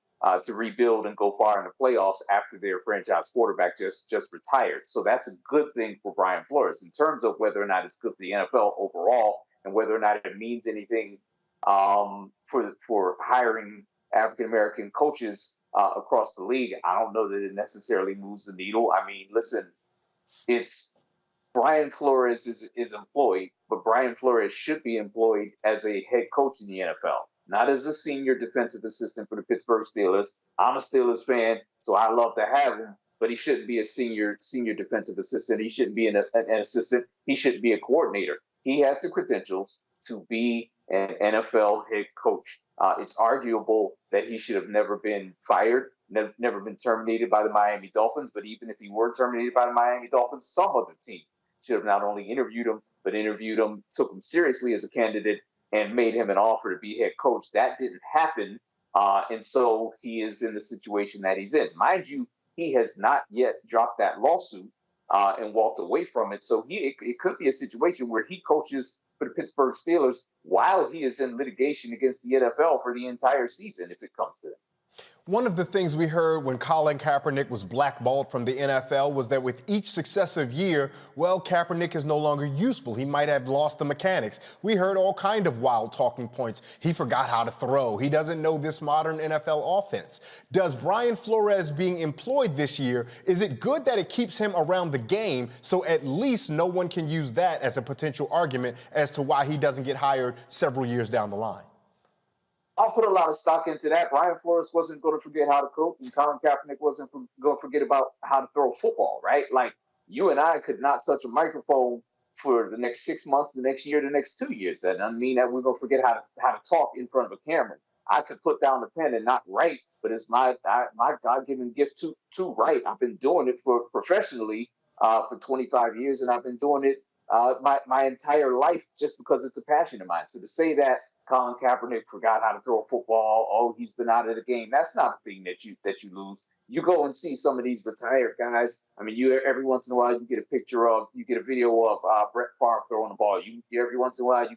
Q: to rebuild and go far in the playoffs after their franchise quarterback just retired. So that's a good thing for Brian Flores. In terms of whether or not it's good for the NFL overall and whether or not it means anything for hiring African-American coaches across the league, I don't know that it necessarily moves the needle. I mean, listen, it's Brian Flores is employed, but Brian Flores should be employed as a head coach in the NFL, not as a senior defensive assistant for the Pittsburgh Steelers. I'm a Steelers fan, so I love to have him, but he shouldn't be a senior defensive assistant. He shouldn't be an assistant. He shouldn't be a coordinator. He has the credentials to be an NFL head coach. It's arguable that he should have never been fired, never been terminated by the Miami Dolphins. But even if he were terminated by the Miami Dolphins, some other team should have not only interviewed him, but interviewed him, took him seriously as a candidate, and made him an offer to be head coach. That didn't happen, and so he is in the situation that he's in. Mind you, he has not yet dropped that lawsuit and walked away from it. So it could be a situation where he coaches for the Pittsburgh Steelers while he is in litigation against the NFL for the entire season, if it comes to it.
M: One of the things we heard when Colin Kaepernick was blackballed from the NFL was that with each successive year, well, Kaepernick is no longer useful. He might have lost the mechanics. We heard all kind of wild talking points. He forgot how to throw. He doesn't know this modern NFL offense. Does Brian Flores being employed this year, is it good that it keeps him around the game so at least no one can use that as a potential argument as to why he doesn't get hired several years down the line?
Q: I'll put a lot of stock into that. Brian Flores wasn't going to forget how to coach, and Colin Kaepernick wasn't going to forget about how to throw a football, right? Like, you and I could not touch a microphone for the next 6 months, the next year, the next 2 years. That doesn't mean that we're going to forget how to talk in front of a camera. I could put down the pen and not write, but it's my God-given gift to write. I've been doing it professionally for 25 years, and I've been doing it my entire life just because it's a passion of mine. So to say that Colin Kaepernick forgot how to throw a football, oh, he's been out of the game, that's not a thing that you lose. You go and see some of these retired guys. I mean, every once in a while you get a video of Brett Favre throwing the ball. Every once in a while you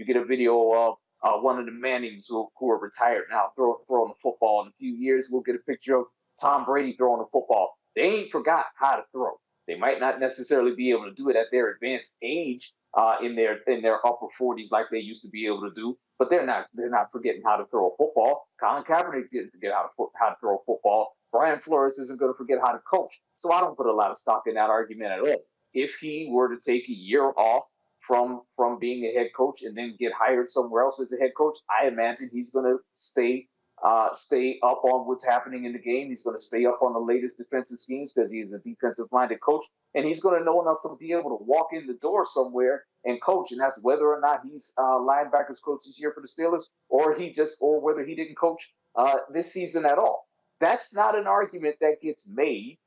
Q: get a video of one of the Mannings who are retired now throwing the football. In a few years, we'll get a picture of Tom Brady throwing the football. They ain't forgot how to throw. They might not necessarily be able to do it at their advanced age in their upper 40s like they used to be able to do, but they're not forgetting how to throw a football. Colin Kaepernick didn't forget how to throw a football. Brian Flores isn't going to forget how to coach. So I don't put a lot of stock in that argument at all. If he were to take a year off from being a head coach and then get hired somewhere else as a head coach, I imagine he's going to stay up on what's happening in the game. He's going to stay up on the latest defensive schemes because he's a defensive-minded coach, and he's going to know enough to be able to walk in the door somewhere and coach. And that's whether or not he's linebackers coach this year for the Steelers, or whether he didn't coach this season at all. That's not an argument that gets made.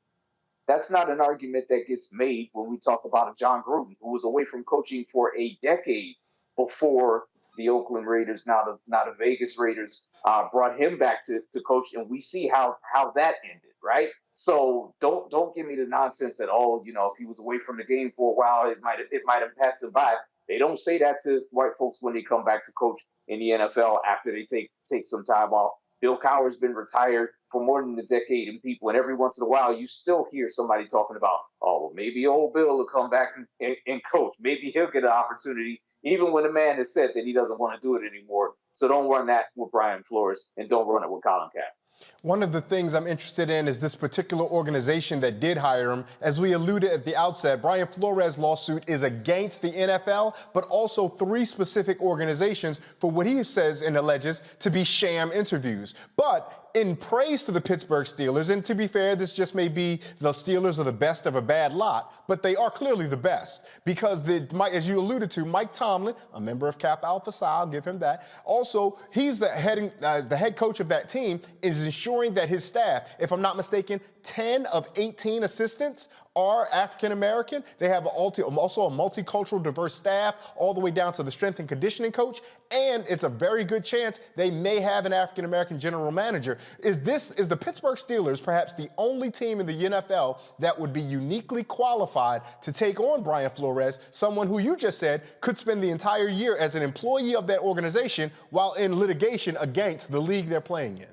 Q: That's not an argument that gets made when we talk about a John Gruden, who was away from coaching for a decade before the Oakland Raiders, now the Vegas Raiders, brought him back to coach, and we see how that ended, right? So don't give me the nonsense that if he was away from the game for a while, it might have passed him by. They don't say that to white folks when they come back to coach in the NFL after they take some time off. Bill Cowher's been retired for more than a decade, and every once in a while you still hear somebody talking about, oh, well, maybe old Bill will come back and coach. Maybe he'll get an opportunity, even when the man has said that he doesn't want to do it anymore. So don't run that with Brian Flores, and don't run it with Colin Kaepernick.
M: One of the things I'm interested in is this particular organization that did hire him. As we alluded at the outset, Brian Flores' lawsuit is against the NFL, but also 3 specific organizations for what he says and alleges to be sham interviews. But in praise to the Pittsburgh Steelers, and to be fair, this just may be the Steelers are the best of a bad lot, but they are clearly the best because, as you alluded to, Mike Tomlin, a member of Kappa Alpha Psi, I'll give him that. Also, he's the head coach of that team, is ensuring that his staff, if I'm not mistaken, 10 of 18 assistants are African-American. They have also a multicultural, diverse staff, all the way down to the strength and conditioning coach. And it's a very good chance they may have an African-American general manager. Is the Pittsburgh Steelers perhaps the only team in the NFL that would be uniquely qualified to take on Brian Flores, someone who you just said could spend the entire year as an employee of that organization while in litigation against the league they're playing in?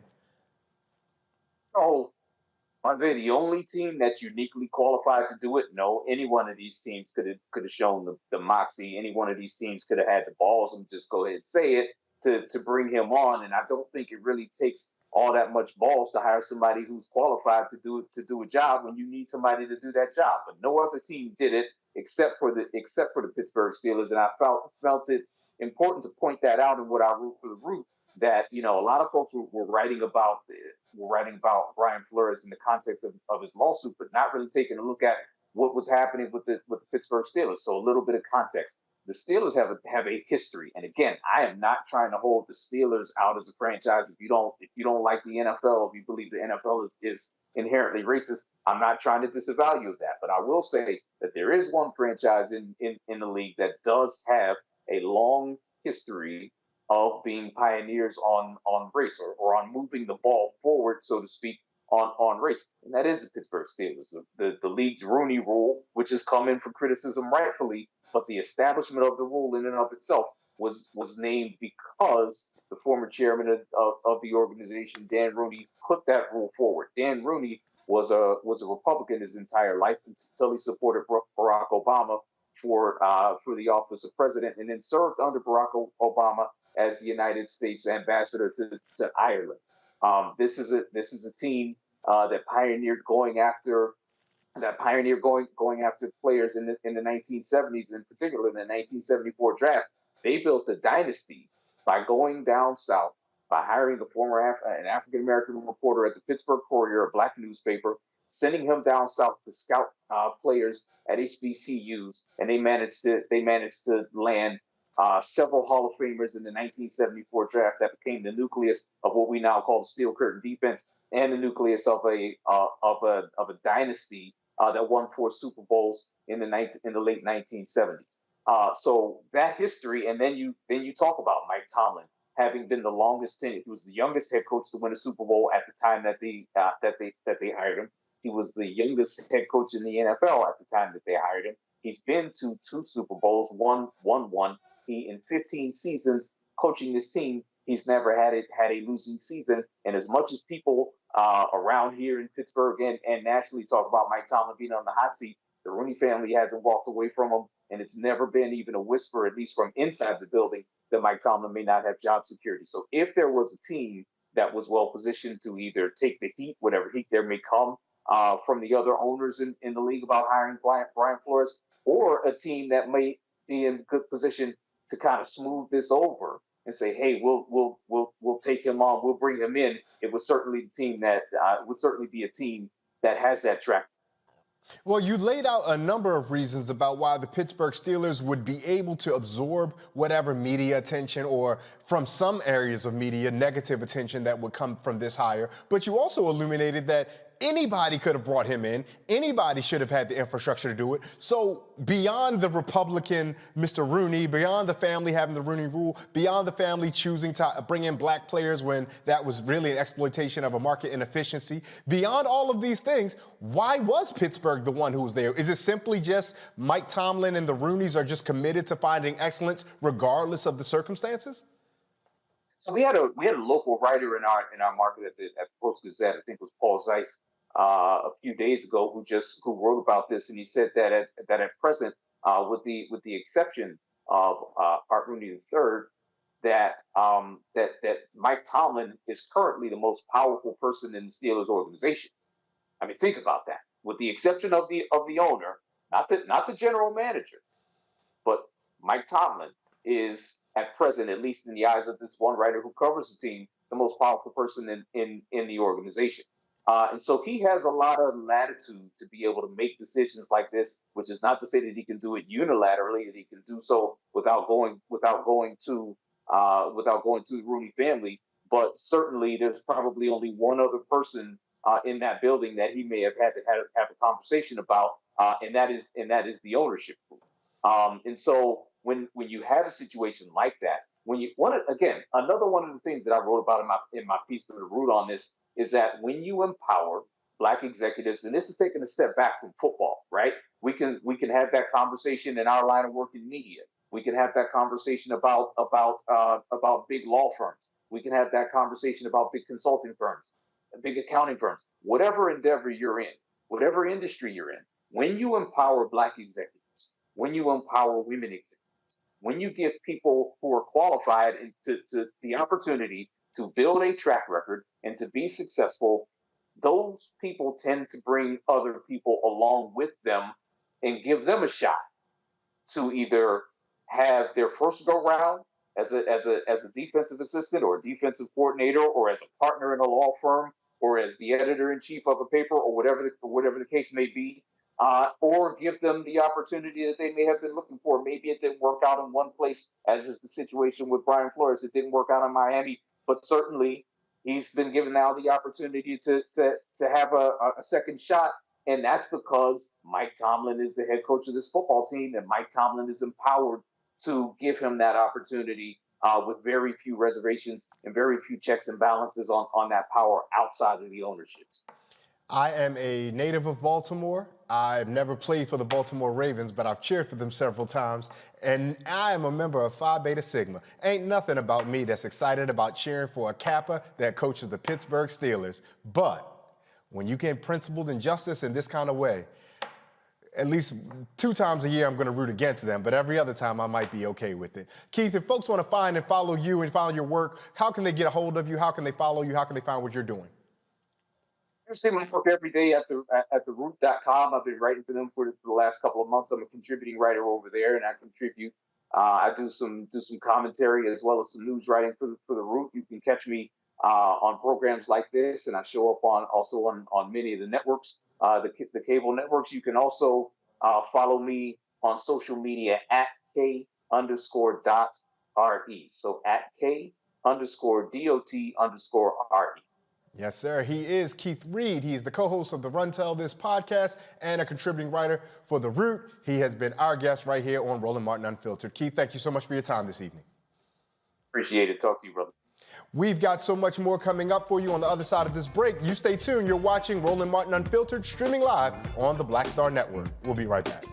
Q: Oh, are they the only team that's uniquely qualified to do it? No, any one of these teams could have shown the moxie. Any one of these teams could have had the balls and just go ahead and say it to bring him on. And I don't think it really takes all that much balls to hire somebody who's qualified to do a job when you need somebody to do that job. But no other team did it except for the Pittsburgh Steelers. And I felt it important to point that out in what I wrote for the Root, that a lot of folks were writing about Brian Flores in the context of his lawsuit, but not really taking a look at what was happening with the Pittsburgh Steelers. So a little bit of context. the Steelers have a history. And again, I am not trying to hold the Steelers out as a franchise. If you don't like the NFL, if you believe the NFL is inherently racist, I'm not trying to disavow you of that. But I will say that there is one franchise in the league that does have a long history of being pioneers on race or on moving the ball forward, so to speak, on race. And that is the Pittsburgh Steelers. The league's Rooney Rule, which has come in for criticism rightfully, but the establishment of the rule in and of itself was named because the former chairman of the organization, Dan Rooney, put that rule forward. Dan Rooney was a Republican his entire life until he supported Barack Obama for the office of president, and then served under Barack Obama as the United States ambassador to Ireland. This is a team that pioneered going after players in the 1970s, in particular in the 1974 draft. They built a dynasty by going down south, by hiring an African American reporter at the Pittsburgh Courier, a black newspaper, sending him down south to scout players at HBCUs, and they managed to land several Hall of Famers in the 1974 draft that became the nucleus of what we now call the Steel Curtain defense, and the nucleus of a dynasty that won 4 Super Bowls in the late 1970s. So that history, and then you talk about Mike Tomlin having been the longest tenured. He was the youngest head coach to win a Super Bowl at the time that they hired him. He was the youngest head coach in the NFL at the time that they hired him. He's been to 2 Super Bowls, won one. He, in 15 seasons coaching this team, he's never had a losing season. And as much as people around here in Pittsburgh and nationally talk about Mike Tomlin being on the hot seat, the Rooney family hasn't walked away from him, and it's never been even a whisper, at least from inside the building, that Mike Tomlin may not have job security. So if there was a team that was well positioned to either take the heat, whatever heat there may come from the other owners in the league about hiring Brian Flores, or a team that may be in good position to kind of smooth this over and say, hey, we'll take him on, we'll bring him in, it would certainly be a team that has that track.
M: Well, you laid out a number of reasons about why the Pittsburgh Steelers would be able to absorb whatever media attention, or from some areas of media, negative attention that would come from this hire. But you also illuminated that anybody could have brought him in. Anybody should have had the infrastructure to do it. So beyond the Republican Mr. Rooney, beyond the family having the Rooney Rule, beyond the family choosing to bring in black players when that was really an exploitation of a market inefficiency, beyond all of these things, why was Pittsburgh the one who was there? Is it simply just Mike Tomlin and the Rooneys are just committed to finding excellence regardless of the circumstances?
Q: So we had a local writer in our market at the Post Gazette, I think it was Paul Zeiss, a few days ago, who wrote about this, and he said that at present, with the exception of Art Rooney III, that Mike Tomlin is currently the most powerful person in the Steelers organization. I mean, think about that. With the exception of the owner, not the general manager, but Mike Tomlin is at present, at least in the eyes of this one writer who covers the team, the most powerful person in the organization. And so he has a lot of latitude to be able to make decisions like this, which is not to say that he can do it unilaterally, that he can do so without going to the Rooney family. But certainly, there's probably only one other person in that building that he may have had to have a conversation about, and that is the ownership group. And so when you have a situation like that, another one of the things that I wrote about in my piece to the root on this is that when you empower black executives, and this is taking a step back from football, right? We can have that conversation in our line of work in media. We can have that conversation about big law firms. We can have that conversation about big consulting firms, big accounting firms, whatever endeavor you're in, whatever industry you're in. When you empower black executives, when you empower women executives, when you give people who are qualified to the opportunity to build a track record and to be successful, those people tend to bring other people along with them and give them a shot to either have their first go round as a defensive assistant or a defensive coordinator, or as a partner in a law firm, or as the editor in chief of a paper, or whatever the case may be. or give them the opportunity that they may have been looking for. Maybe it didn't work out in one place, as is the situation with Brian Flores. It didn't work out in Miami, but certainly he's been given now the opportunity to have a second shot. And that's because Mike Tomlin is the head coach of this football team, and Mike Tomlin is empowered to give him that opportunity with very few reservations and very few checks and balances on that power outside of the ownerships.
M: I am a native of Baltimore. I've never played for the Baltimore Ravens, but I've cheered for them several times. And I am a member of Phi Beta Sigma. Ain't nothing about me that's excited about cheering for a Kappa that coaches the Pittsburgh Steelers. But when you get principled injustice in this kind of way, at least 2 times a year I'm going to root against them, but every other time I might be okay with it. Keith, if folks want to find and follow you and follow your work, how can they get a hold of you? How can they follow you? How can they find what you're doing?
Q: I see my work every day at theroot.com. I've been writing for them for the last couple of months. I'm a contributing writer over there, and I contribute. I do some commentary as well as some news writing for the Root. You can catch me on programs like this, and I show up on many of the networks, the cable networks. You can also follow me on social media at K_.RE. So at K_DOT_RE.
M: Yes, sir. He is Keith Reed. He's the co-host of the Run Tell This podcast and a contributing writer for The Root. He has been our guest right here on Roland Martin Unfiltered. Keith, thank you so much for your time this evening.
Q: Appreciate it. Talk to you, brother.
M: We've got so much more coming up for you on the other side of this break. You stay tuned. You're watching Roland Martin Unfiltered, streaming live on the Black Star Network. We'll be right back.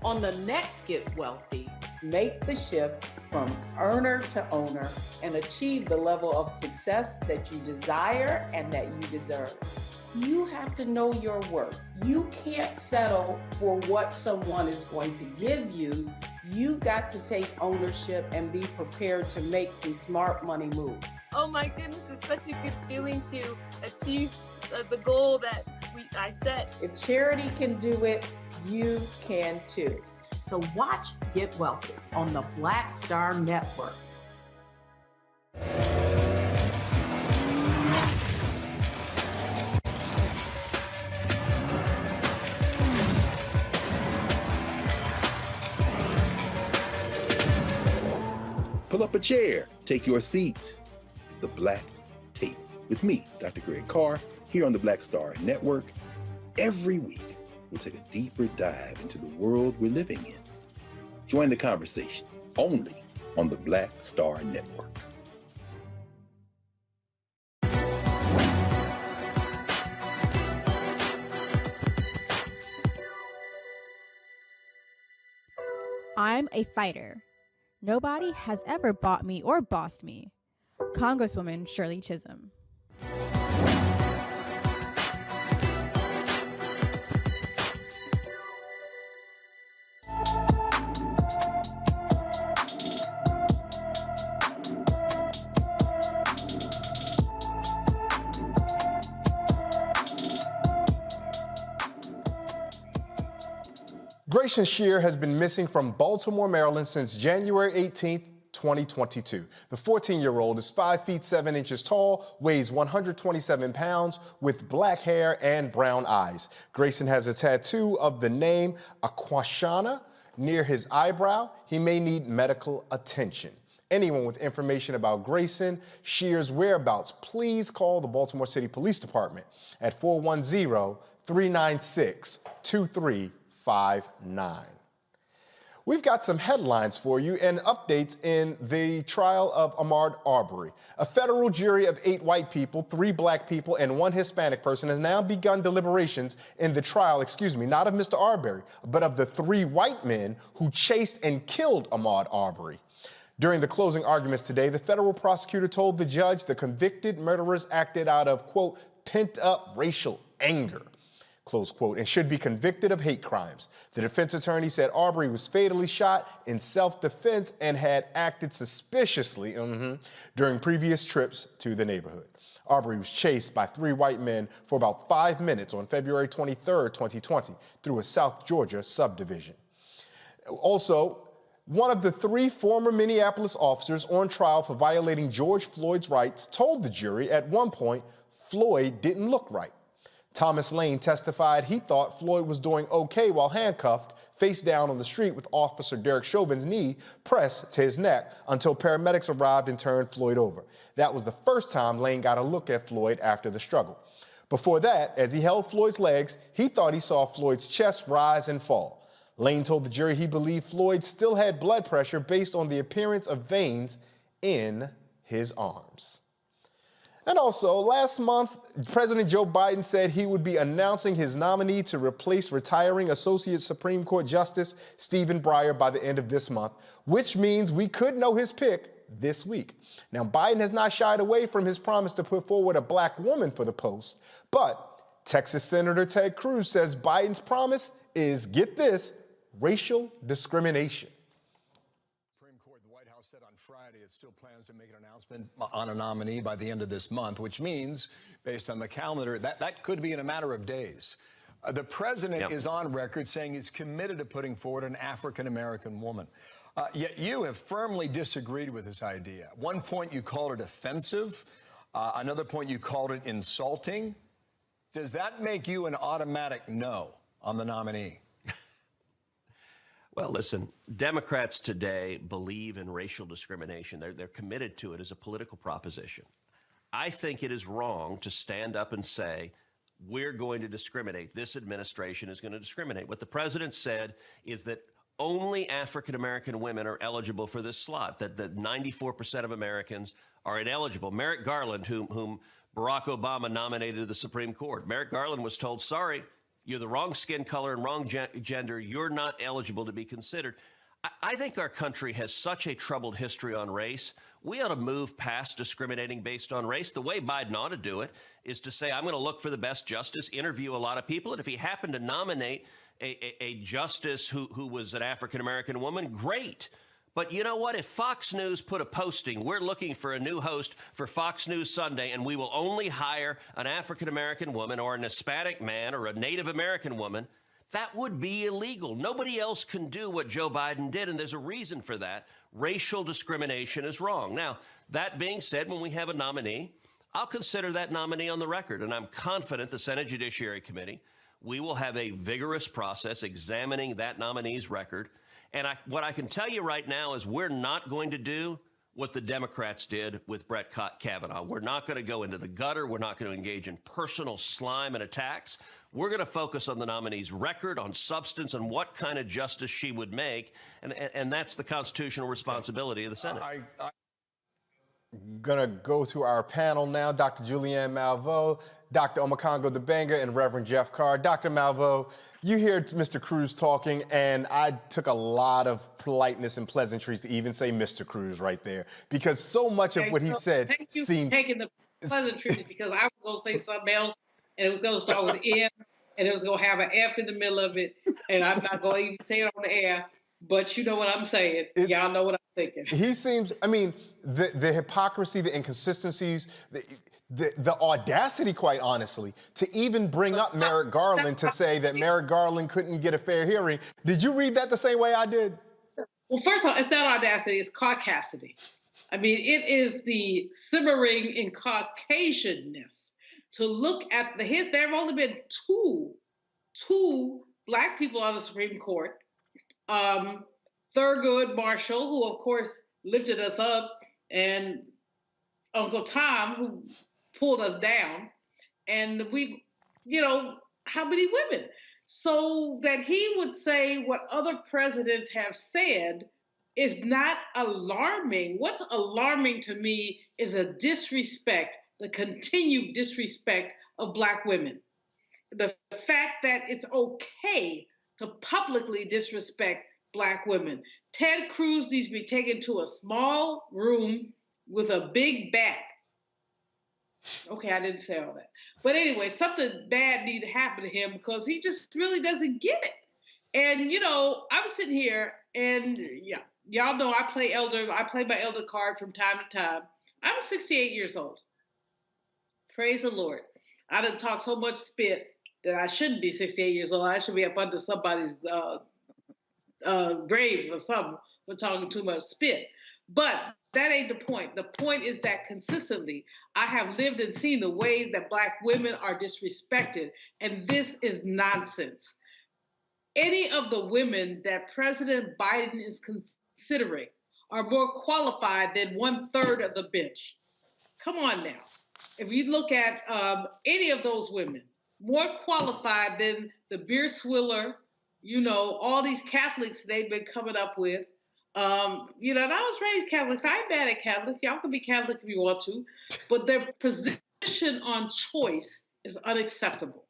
R: On the next Get Wealthy, make the shift from earner to owner and achieve the level of success that you desire and that you deserve. You have to know your worth. You can't settle for what someone is going to give you. You've got to take ownership and be prepared to make some smart money moves.
S: Oh my goodness, it's such a good feeling to achieve the goal that I set.
R: If charity can do it, you can too. So watch Get Wealthy on the Black Star Network.
A: Pull up a chair, take your seat. The Black Tape with me, Dr. Greg Carr, here on the Black Star Network. Every week, we'll take a deeper dive into the world we're living in. Join the conversation only on the Black Star Network.
T: I'm a fighter. Nobody has ever bought me or bossed me. Congresswoman Shirley Chisholm.
M: Grayson Shear has been missing from Baltimore, Maryland since January 18th, 2022. The 14-year-old is 5 feet 7 inches tall, weighs 127 pounds, with black hair and brown eyes. Grayson has a tattoo of the name Aquashana near his eyebrow, he may need medical attention. Anyone with information about Grayson Shear's whereabouts, please call the Baltimore City Police Department at 410-396-2359. We've got some headlines for you and updates in the trial of Ahmaud Arbery. A federal jury of 8 white people, 3 black people, and 1 Hispanic person has now begun deliberations in the trial, not of Mr. Arbery, but of the 3 white men who chased and killed Ahmaud Arbery. During the closing arguments today, the federal prosecutor told the judge the convicted murderers acted out of, quote, pent-up racial anger, close quote, and should be convicted of hate crimes. The defense attorney said Arbery was fatally shot in self-defense and had acted suspiciously during previous trips to the neighborhood. Arbery was chased by 3 white men for about 5 minutes on February 23, 2020, through a South Georgia subdivision. Also, one of the 3 former Minneapolis officers on trial for violating George Floyd's rights told the jury at one point Floyd didn't look right. Thomas Lane testified he thought Floyd was doing okay while handcuffed, face down on the street with Officer Derek Chauvin's knee pressed to his neck until paramedics arrived and turned Floyd over. That was the first time Lane got a look at Floyd after the struggle. Before that, as he held Floyd's legs, he thought he saw Floyd's chest rise and fall. Lane told the jury he believed Floyd still had blood pressure based on the appearance of veins in his arms. And also, last month, President Joe Biden said he would be announcing his nominee to replace retiring Associate Supreme Court Justice Stephen Breyer by the end of this month, which means we could know his pick this week. Now, Biden has not shied away from his promise to put forward a black woman for the post, but Texas Senator Ted Cruz says Biden's promise is, get this, racial discrimination.
U: Friday, it still plans to make an announcement on a nominee by the end of this month, which means, based on the calendar, that could be in a matter of days. The president is on record saying he's committed to putting forward an African-American woman. Yet you have firmly disagreed with this idea. At one point, you called it offensive. Another point, you called it insulting. Does that make you an automatic no on the nominee?
V: Well, listen, Democrats today believe in racial discrimination. They're committed to it as a political proposition. I think it is wrong to stand up and say, we're going to discriminate. This administration is going to discriminate. What the president said is that only African-American women are eligible for this slot, that 94% of Americans are ineligible. Merrick Garland, whom Barack Obama nominated to the Supreme Court, Merrick Garland was told, sorry, you're the wrong skin color and wrong gender. You're not eligible to be considered. I think our country has such a troubled history on race. We ought to move past discriminating based on race. The way Biden ought to do it is to say, I'm going to look for the best justice, interview a lot of people, and if he happened to nominate a justice who was an African-American woman, great. But you know what? If Fox News put a posting, we're looking for a new host for Fox News Sunday, and we will only hire an African-American woman or an Hispanic man or a Native American woman, that would be illegal. Nobody else can do what Joe Biden did, and there's a reason for that. Racial discrimination is wrong. Now, that being said, when we have a nominee, I'll consider that nominee on the record, and I'm confident the Senate Judiciary Committee, we will have a vigorous process examining that nominee's record. And what I can tell you right now is we're not going to do what the Democrats did with Brett Kavanaugh. We're not going to go into the gutter. We're not going to engage in personal slime and attacks. We're going to focus on the nominee's record, on substance, and what kind of justice she would make. And that's the constitutional responsibility of the Senate.
M: Gonna go to our panel now, Dr. Julianne Malveaux, Dr. Omekongo Dibanga, and Reverend Jeff Carr. Dr. Malveaux, you hear Mr. Cruz talking, and I took a lot of politeness and pleasantries to even say Mr. Cruz right there, because so much of what he said seemed...
K: taking the pleasantries, because I was going to say something else, and it was going to start with M, and it was going to have an F in the middle of it, and I'm not going to even say it on the air, but you know what I'm saying. Y'all know what I'm thinking.
M: He seems, I mean, the hypocrisy, the inconsistencies, the audacity, quite honestly, to even bring up Merrick Garland to say that Merrick Garland couldn't get a fair hearing. Did you read that the same way I did?
K: Well, first of all, it's not audacity, it's caucasity. I mean, it is the simmering in Caucasianness to look at there have only been two black people on the Supreme Court, Thurgood Marshall, who of course lifted us up, and Uncle Tom, who pulled us down, and we, how many women? So that he would say what other presidents have said is not alarming. What's alarming to me is a disrespect, the continued disrespect of Black women. The fact that it's okay to publicly disrespect Black women. Ted Cruz needs to be taken to a small room with a big bat. Okay, I didn't say all that. But anyway, something bad needs to happen to him because he just really doesn't get it. And, I'm sitting here and y'all know I play my elder card from time to time. I'm 68 years old. Praise the Lord. I done talked so much spit that I shouldn't be 68 years old. I should be up under somebody's grave or something for talking too much spit. But that ain't the point. The point is that consistently, I have lived and seen the ways that Black women are disrespected, and this is nonsense. Any of the women that President Biden is considering are more qualified than 1/3 of the bench. Come on now. If you look at any of those women, more qualified than the beer swiller, all these Catholics they've been coming up with. And I was raised Catholic. So I ain't bad at Catholics. Y'all can be Catholic if you want to. But their position on choice is unacceptable.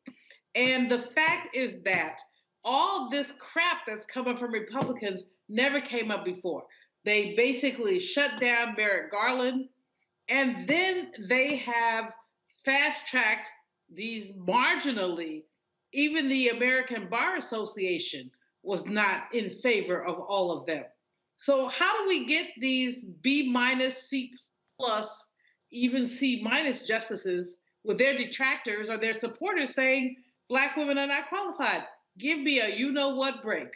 K: And the fact is that all this crap that's coming from Republicans never came up before. They basically shut down Merrick Garland, and then they have fast-tracked these marginally. Even the American Bar Association was not in favor of all of them. So how do we get these B-, C+, even C- justices with their detractors or their supporters saying Black women are not qualified? Give me a you-know-what break.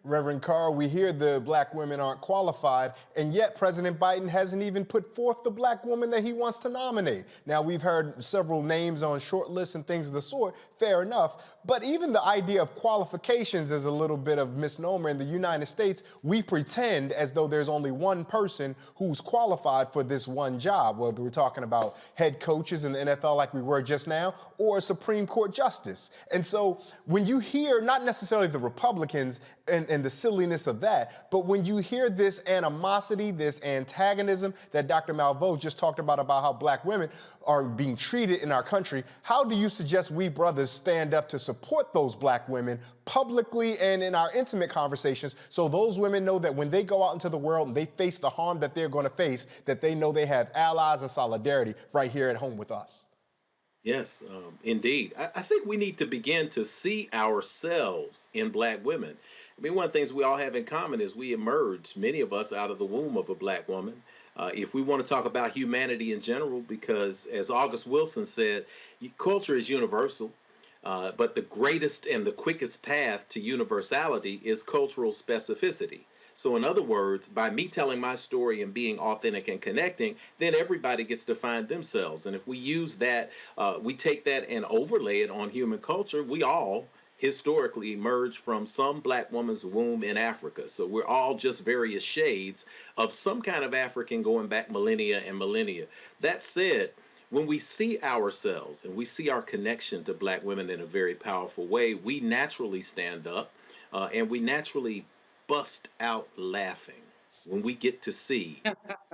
M: Reverend Carr, we hear the Black women aren't qualified, and yet President Biden hasn't even put forth the Black woman that he wants to nominate. Now, we've heard several names on short lists and things of the sort, fair enough, but even the idea of qualifications is a little bit of misnomer. In the United States, we pretend as though there's only one person who's qualified for this one job, whether we're talking about head coaches in the NFL like we were just now, or a Supreme Court justice. And so when you hear not necessarily the Republicans and the silliness of that, but when you hear this animosity, this antagonism that Dr. Malveaux just talked about how Black women are being treated in our country, how do you suggest we brothers stand up to support those Black women publicly and in our intimate conversations so those women know that when they go out into the world and they face the harm that they're going to face, that they know they have allies and solidarity right here at home with us?
P: Yes, indeed. I think we need to begin to see ourselves in Black women. I mean, one of the things we all have in common is we emerged, many of us, out of the womb of a Black woman. If we want to talk about humanity in general, because as August Wilson said, culture is universal, but the greatest and the quickest path to universality is cultural specificity. So in other words, by me telling my story and being authentic and connecting, then everybody gets to find themselves. And if we use that, we take that and overlay it on human culture, we all historically emerged from some Black woman's womb in Africa. So we're all just various shades of some kind of African going back millennia and millennia. That said, when we see ourselves and we see our connection to Black women in a very powerful way, we naturally stand up and we naturally bust out laughing when we get to see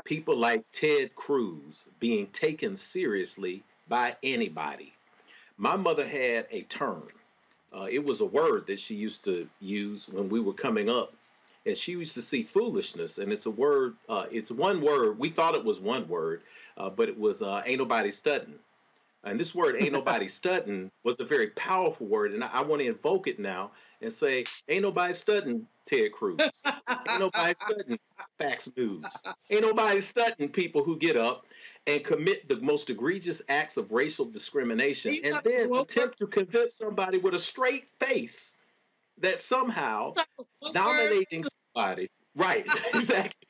P: people like Ted Cruz being taken seriously by anybody. My mother had a term. It was a word that she used to use when we were coming up. And she used to see foolishness. And it's a word, it's one word. We thought it was one word, but it was ain't nobody studying. And this word, ain't nobody studying, was a very powerful word. And I want to invoke it now and say, ain't nobody studying Ted Cruz. Ain't nobody studying Fox News. Ain't nobody studying people who get up and commit the most egregious acts of racial discrimination and then attempt to convince somebody with a straight face that somehow nominating somebody, right, exactly,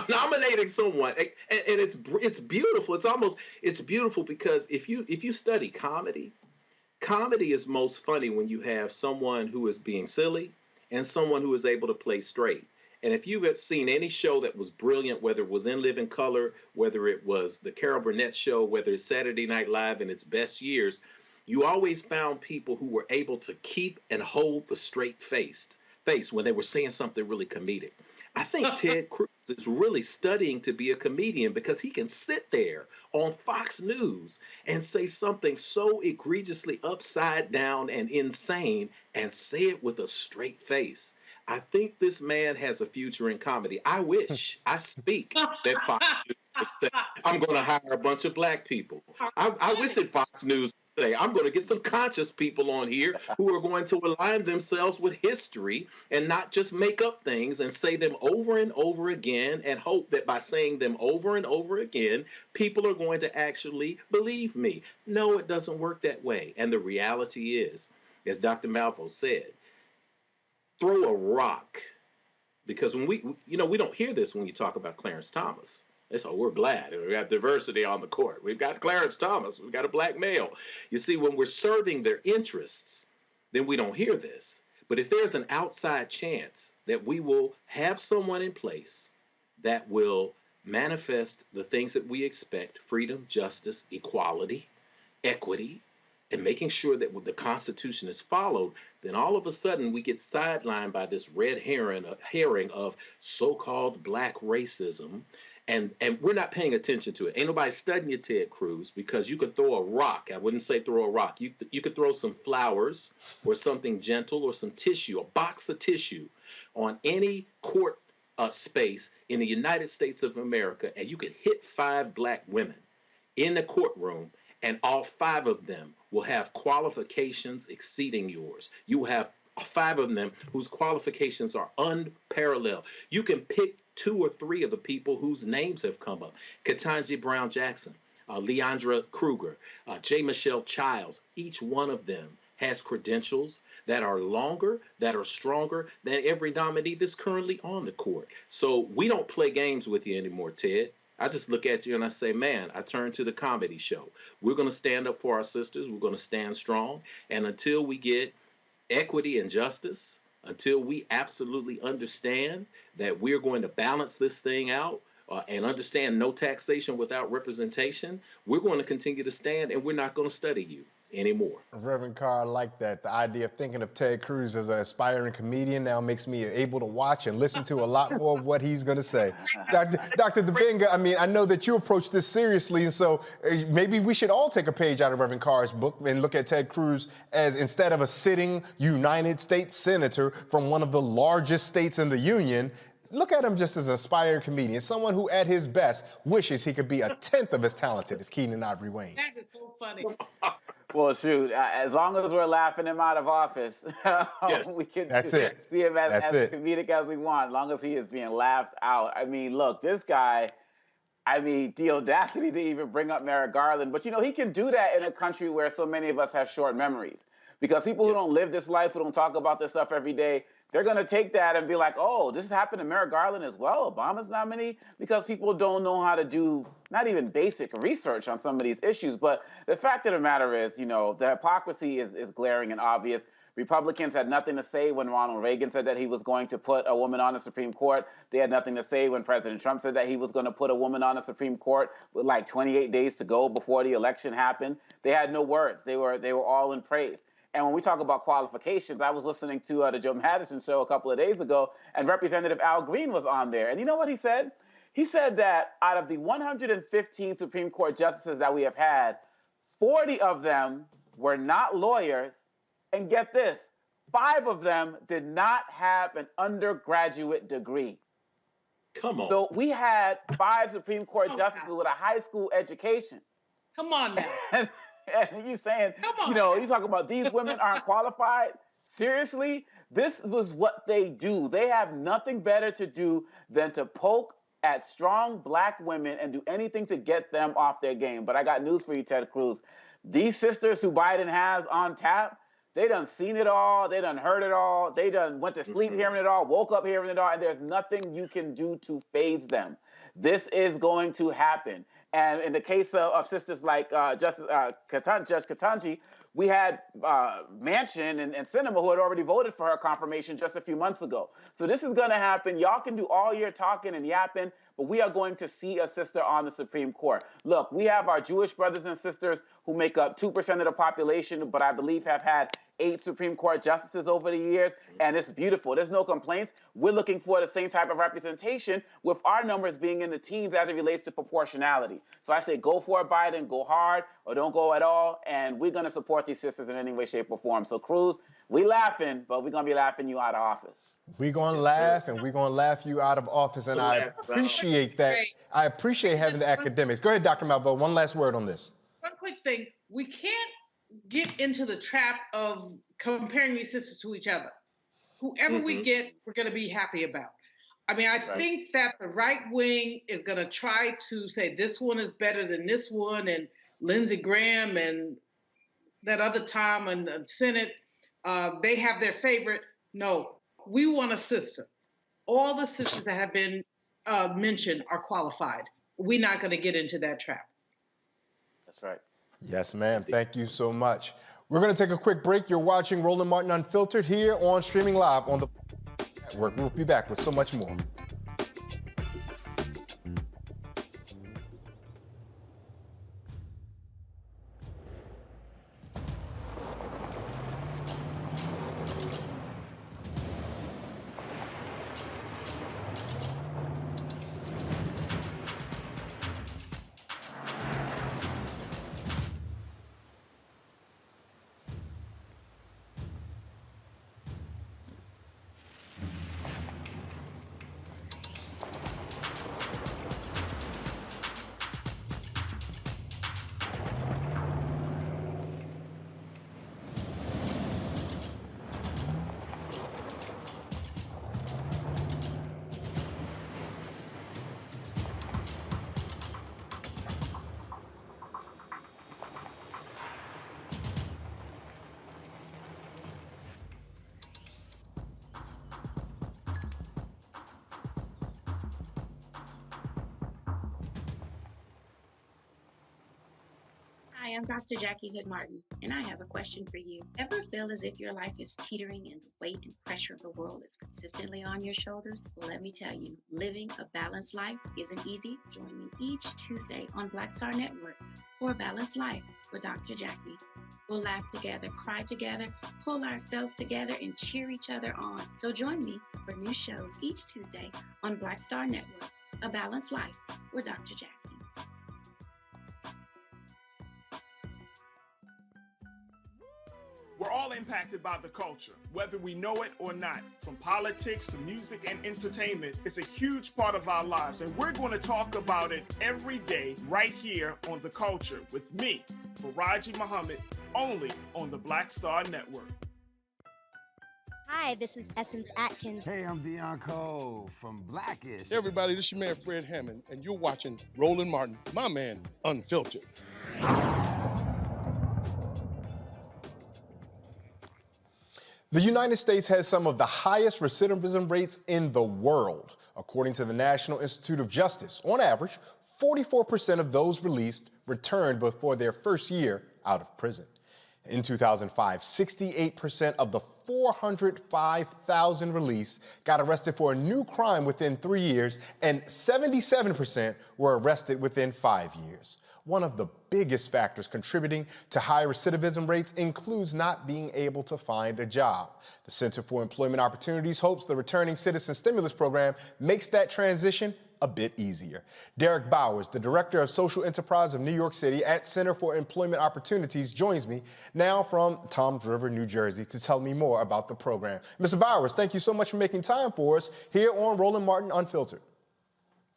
P: nominating someone, and it's beautiful. It's beautiful because if you study comedy is most funny when you have someone who is being silly and someone who is able to play straight. And if you had seen any show that was brilliant, whether it was In Living Color, whether it was the Carol Burnett Show, whether it's Saturday Night Live in its best years, you always found people who were able to keep and hold the straight face when they were saying something really comedic. I think Ted Cruz is really studying to be a comedian because he can sit there on Fox News and say something so egregiously upside down and insane and say it with a straight face. I think this man has a future in comedy. I wish, I speak that Fox News would say, I'm going to hire a bunch of black people. I wish that Fox News would say, I'm going to get some conscious people on here who are going to align themselves with history and not just make up things and say them over and over again and hope that by saying them over and over again, people are going to actually believe me. No, it doesn't work that way. And the reality is, as Dr. Malvo said, throw a rock, because when we don't hear this when you talk about Clarence Thomas. So we're glad we got diversity on the court. We've got Clarence Thomas. We've got a black male. You see, when we're serving their interests, then we don't hear this. But if there's an outside chance that we will have someone in place that will manifest the things that we expect, freedom, justice, equality, equity, and making sure that the Constitution is followed, then all of a sudden we get sidelined by this red herring of so-called black racism, and we're not paying attention to it. Ain't nobody studying you, Ted Cruz, because you could throw a rock. I wouldn't say throw a rock. You could throw some flowers or something gentle or some tissue, a box of tissue on any court space in the United States of America, and you could hit 5 black women in the courtroom, and all 5 of them will have qualifications exceeding yours. You will have 5 of them whose qualifications are unparalleled. You can pick 2 or 3 of the people whose names have come up. Ketanji Brown Jackson, Leandra Kruger, J. Michelle Childs. Each one of them has credentials that are longer, that are stronger than every nominee that's currently on the court. So we don't play games with you anymore, Ted. I just look at you and I say, man, I turn to the comedy show. We're going to stand up for our sisters. We're going to stand strong. And until we get equity and justice, until we absolutely understand that we're going to balance this thing out and understand no taxation without representation, we're going to continue to stand, and we're not going to study you anymore.
M: Reverend Carr, I like that. The idea of thinking of Ted Cruz as an aspiring comedian now makes me able to watch and listen to a lot more of what he's going to say. Dr. Dabenga, I mean, I know that you approach this seriously, and so maybe we should all take a page out of Reverend Carr's book and look at Ted Cruz as, instead of a sitting United States senator from one of the largest states in the union, look at him just as an aspiring comedian, someone who at his best wishes he could be 1/10 of as talented as Keenan Ivory Wayne.
K: That is so funny.
O: Well, shoot, as long as we're laughing him out of office,
M: Yes,
O: we can
M: that's it.
O: see him as
M: That's
O: comedic as we want, as long as he is being laughed out. I mean, look, this guy, I mean, the audacity to even bring up Merrick Garland. But, you know, he can do that in a country where so many of us have short memories. Because people who don't live this life, who don't talk about this stuff every day, they're going to take that and be like, oh, this happened to Merrick Garland as well, Obama's nominee, because people don't know how to do not even basic research on some of these issues. But the fact of the matter is, you know, the hypocrisy is glaring and obvious. Republicans had nothing to say when Ronald Reagan said that he was going to put a woman on the Supreme Court. They had nothing to say when President Trump said that he was going to put a woman on the Supreme Court with like 28 days to go before the election happened. They had no words. They were all in praise. And when we talk about qualifications, I was listening to the Joe Madison show a couple of days ago, and Representative Al Green was on there. And you know what he said? He said that out of the 115 Supreme Court justices that we have had, 40 of them were not lawyers. And get this, 5 of them did not have an undergraduate degree.
P: Come on.
O: So we had 5 Supreme Court justices with a high school education.
K: Come on now.
O: And you saying, you know, you talking about these women aren't qualified? Seriously? This was what they do. They have nothing better to do than to poke at strong black women and do anything to get them off their game. But I got news for you, Ted Cruz. These sisters who Biden has on tap, they done seen it all. They done heard it all. They done went to sleep hearing it all, woke up hearing it all, and there's nothing you can do to faze them. This is going to happen. And in the case of sisters like Judge Ketanji, we had Manchin and Sinema who had already voted for her confirmation just a few months ago. So this is going to happen. Y'all can do all your talking and yapping, but we are going to see a sister on the Supreme Court. Look, we have our Jewish brothers and sisters who make up 2% of the population, but I believe have had 8 Supreme Court justices over the years, and it's beautiful. There's no complaints. We're looking for the same type of representation with our numbers being in the teens as it relates to proportionality. So I say go for it, Biden, go hard, or don't go at all, and we're going to support these sisters in any way, shape, or form. So Cruz, we laughing, but we're going to be laughing you out of office.
M: We're going to laugh, and we're going to laugh you out of office, and I appreciate that. I appreciate having the academics. Go ahead, Dr. Malveaux, one last word on this.
K: One quick thing. We can't get into the trap of comparing these sisters to each other. Whoever we get, we're going to be happy about. I mean, I think that the right wing is going to try to say this one is better than this one, and Lindsey Graham and that other Tom and the Senate, they have their favorite. No, we want a sister. All the sisters that have been mentioned are qualified. We're not going to get into that trap.
O: That's right.
M: Yes, ma'am. Thank you so much. We're going to take a quick break. You're watching Roland Martin Unfiltered here on Streaming Live on the network. We'll be back with so much more.
D: Hi, I'm Dr. Jackie Hood Martin, and I have a question for you. Ever feel as if your life is teetering and the weight and pressure of the world is consistently on your shoulders? Well, let me tell you, living a balanced life isn't easy. Join me each Tuesday on Black Star Network for A Balanced Life with Dr. Jackie. We'll laugh together, cry together, pull ourselves together, and cheer each other on. So join me for new shows each Tuesday on Black Star Network, A Balanced Life with Dr. Jackie.
C: We're all impacted by the culture, whether we know it or not. From politics to music and entertainment, it's a huge part of our lives, and we're going to talk about it every day right here on The Culture with me, Faraji Muhammad, only on the Black Star Network.
E: Hi, this is Essence Atkins.
W: Hey, I'm Deion Cole from Blackish.
X: Hey everybody, this is your man Fred Hammond, and you're watching Roland Martin, my man, Unfiltered.
M: The United States has some of the highest recidivism rates in the world. According to the National Institute of Justice, on average, 44% of those released returned before their first year out of prison. In 2005, 68% of the 405,000 released got arrested for a new crime within 3 years, and 77% were arrested within 5 years. One of the biggest factors contributing to high recidivism rates includes not being able to find a job. The Center for Employment Opportunities hopes the Returning Citizen Stimulus Program makes that transition a bit easier. Derek Bowers, the Director of Social Enterprise of New York City at Center for Employment Opportunities, joins me now from Toms River, New Jersey, to tell me more about the program. Mr. Bowers, thank you so much for making time for us here on Roland Martin Unfiltered.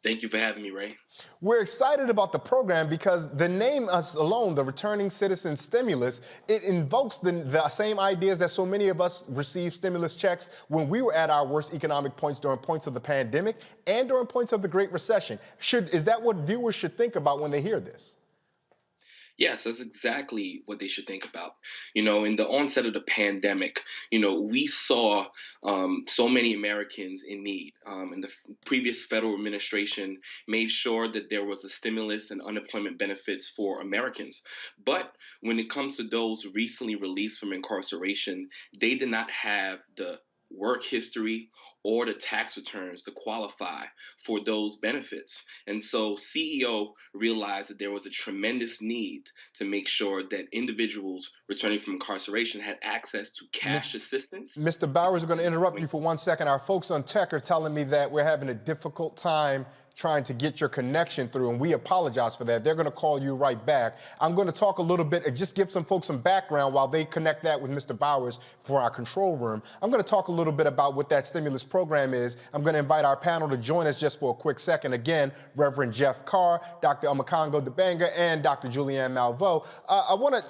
Y: Thank you for having me, Ray.
M: We're excited about the program because the name alone, the Returning Citizen Stimulus, it invokes the same ideas that so many of us received stimulus checks when we were at our worst economic points during points of the pandemic and during points of the Great Recession. Is that what viewers should think about when they hear this?
Y: Yes, that's exactly what they should think about. In the onset of the pandemic, we saw so many Americans in need. And the previous federal administration made sure that there was a stimulus and unemployment benefits for Americans. But when it comes to those recently released from incarceration, they did not have the work history or the tax returns to qualify for those benefits. And so CEO realized that there was a tremendous need to make sure that individuals returning from incarceration had access to cash assistance.
M: Mr. Bowers, we're going to interrupt you for 1 second. Our folks on tech are telling me that we're having a difficult time trying to get your connection through, and we apologize for that. They're going to call you right back. I'm going to talk a little bit and just give some folks some background while they connect that with Mr. Bowers for our control room. I'm going to talk a little bit about what that stimulus program is. I'm going to invite our panel to join us just for a quick second. Again, Reverend Jeff Carr, Dr. Omekongo Dibanga, and Dr. Julianne Malveaux.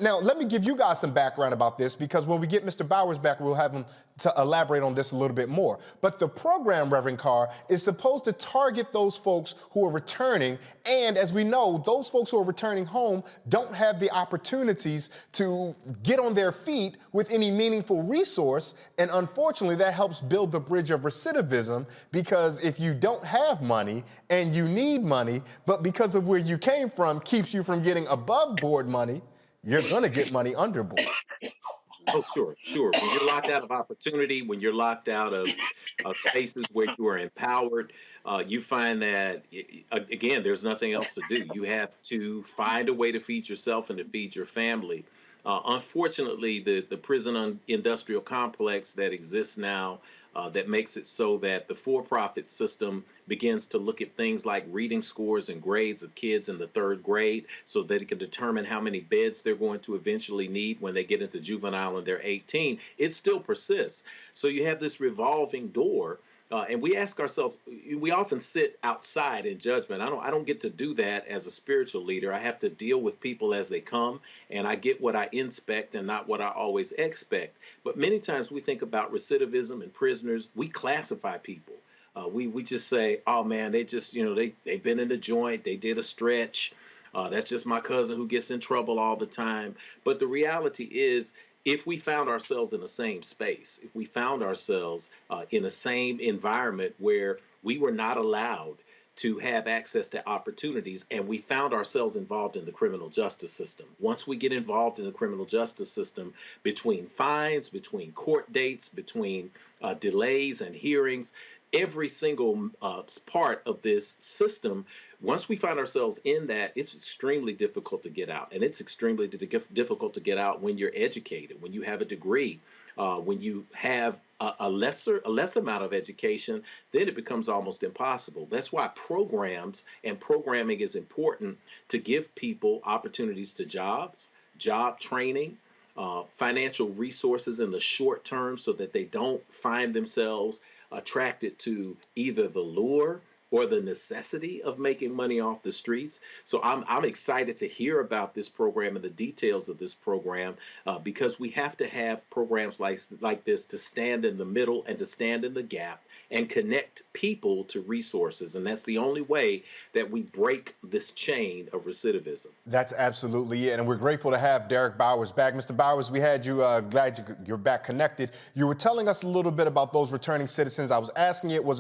M: Now, let me give you guys some background about this, because when we get Mr. Bowers back, we'll have him to elaborate on this a little bit more. But the program, Reverend Carr, is supposed to target those folks who are returning. And as we know, those folks who are returning home don't have the opportunities to get on their feet with any meaningful resource. And unfortunately, that helps build the bridge of recidivism, because if you don't have money and you need money, but because of where you came from keeps you from getting above board money, you're going to get money under board.
P: Oh, sure. When you're locked out of opportunity, when you're locked out of spaces where you are empowered, you find that, again, there's nothing else to do. You have to find a way to feed yourself and to feed your family. Unfortunately, the prison industrial complex that exists now, that makes it so that the for-profit system begins to look at things like reading scores and grades of kids in the 3rd grade so that it can determine how many beds they're going to eventually need when they get into juvenile and they're 18. It still persists. So you have this revolving door. And we ask ourselves, we often sit outside in judgment. I don't get to do that as a spiritual leader. I have to deal with people as they come, and I get what I inspect and not what I always expect. But many times we think about recidivism and prisoners, we classify people. We just say, oh man, they just, they've been in the joint, they did a stretch. That's just my cousin who gets in trouble all the time. But the reality is, if we found ourselves in the same space, if we found ourselves in the same environment where we were not allowed to have access to opportunities, and we found ourselves involved in the criminal justice system. Once we get involved in the criminal justice system, between fines, between court dates, between delays and hearings, every single part of this system, once we find ourselves in that, it's extremely difficult to get out. And it's extremely difficult to get out when you're educated, when you have a degree, when you have a less amount of education, then it becomes almost impossible. That's why programs and programming is important, to give people opportunities to jobs, job training, financial resources in the short term so that they don't find themselves attracted to either the lure or the necessity of making money off the streets. So I'm excited to hear about this program and the details of this program, because we have to have programs like this to stand in the middle and to stand in the gap and connect people to resources. And that's the only way that we break this chain of recidivism.
M: That's absolutely it. And we're grateful to have Derek Bowers back. Mr. Bowers, we had you, glad you're back connected. You were telling us a little bit about those returning citizens. I was asking you, was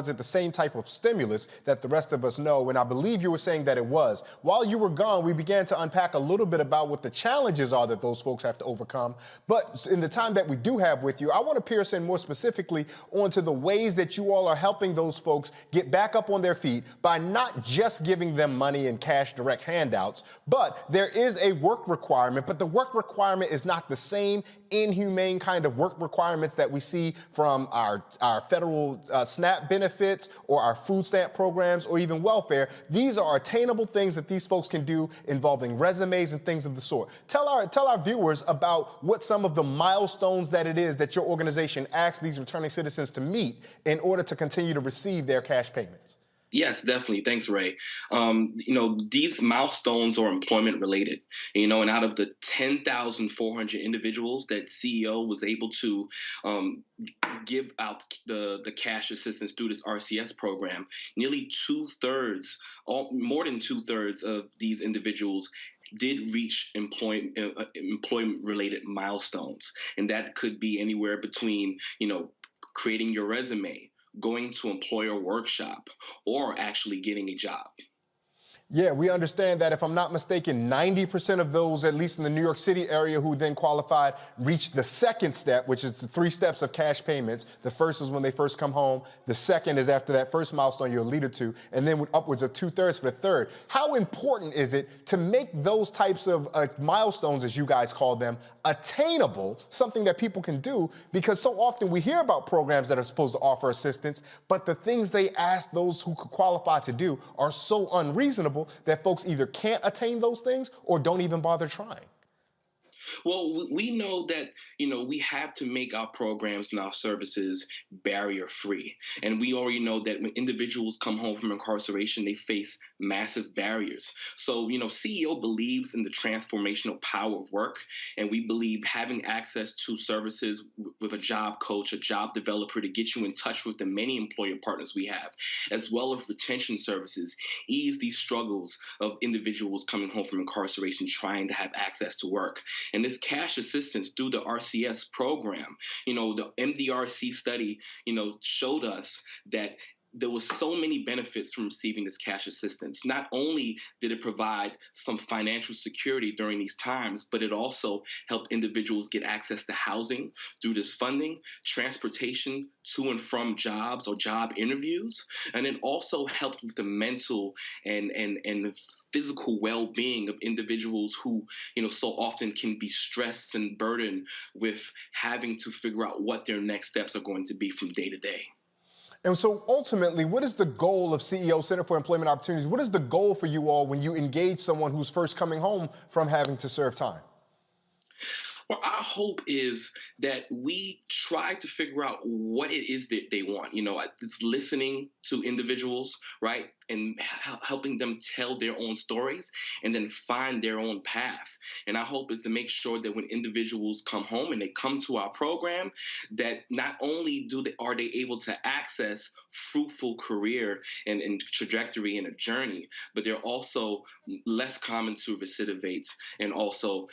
M: it the same type of stimulus that the rest of us know? And I believe you were saying that it was. While you were gone, we began to unpack a little bit about what the challenges are that those folks have to overcome. But in the time that we do have with you, I want to pierce in more specifically onto the ways that you all are helping those folks get back up on their feet by not just giving them money and cash direct handouts, but there is a work requirement, but the work requirement is not the same inhumane kind of work requirements that we see from our federal SNAP benefits or our food stamp programs or even welfare. These are attainable things that these folks can do involving resumes and things of the sort. Tell our viewers about what some of the milestones that it is that your organization asks these returning citizens to meet in order to continue to receive their cash payments.
Y: Yes, definitely. Thanks, Ray. These milestones are employment related, and out of the 10,400 individuals that CEO was able to give out the cash assistance through this RCS program, nearly more than two thirds of these individuals did reach employment-related milestones, and that could be anywhere between, creating your resume, going to employer workshop, or actually getting a job.
M: Yeah, we understand that, if I'm not mistaken, 90% of those, at least in the New York City area, who then qualified, reached the second step, which is the 3 steps of cash payments. The first is when they first come home. The second is after that first milestone you alluded to, and then with upwards of 2/3 for the third. How important is it to make those types of milestones, as you guys call them, attainable, something that people can do? Because so often we hear about programs that are supposed to offer assistance, but the things they ask those who could qualify to do are so unreasonable that folks either can't attain those things or don't even bother trying.
Y: Well, we know that, we have to make our programs and our services barrier free. And we already know that when individuals come home from incarceration, they face massive barriers. So, CEO believes in the transformational power of work. And we believe having access to services with a job coach, a job developer to get you in touch with the many employer partners we have, as well as retention services, ease these struggles of individuals coming home from incarceration trying to have access to work. And this cash assistance through the RCS program, the MDRC study, showed us that there was so many benefits from receiving this cash assistance. Not only did it provide some financial security during these times, but it also helped individuals get access to housing through this funding, transportation to and from jobs or job interviews, and it also helped with the mental and physical well-being of individuals who, so often can be stressed and burdened with having to figure out what their next steps are going to be from day to day.
M: And so ultimately, what is the goal of CEO Center for Employment Opportunities? What is the goal for you all when you engage someone who's first coming home from having to serve time?
Y: Well, our hope is that we try to figure out what it is that they want. It's listening to individuals, right? And helping them tell their own stories and then find their own path. And our hope is to make sure that when individuals come home and they come to our program, that not only are they able to access fruitful career and trajectory and a journey, but they're also less common to recidivate and also,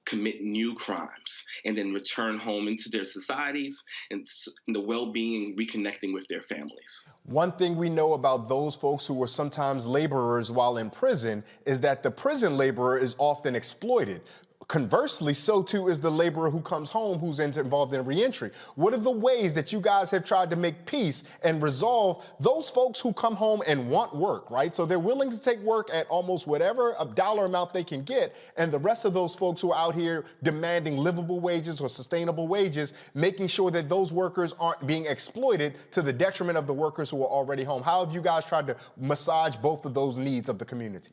Y: commit new crimes and then return home into their societies and the well-being and reconnecting with their families.
M: One thing we know about those folks who were sometimes laborers while in prison is that the prison laborer is often exploited. Conversely, so too is the laborer who comes home who's involved in reentry. What are the ways that you guys have tried to make peace and resolve those folks who come home and want work, right? So they're willing to take work at almost whatever a dollar amount they can get, and the rest of those folks who are out here demanding livable wages or sustainable wages, making sure that those workers aren't being exploited to the detriment of the workers who are already home. How have you guys tried to massage both of those needs of the community?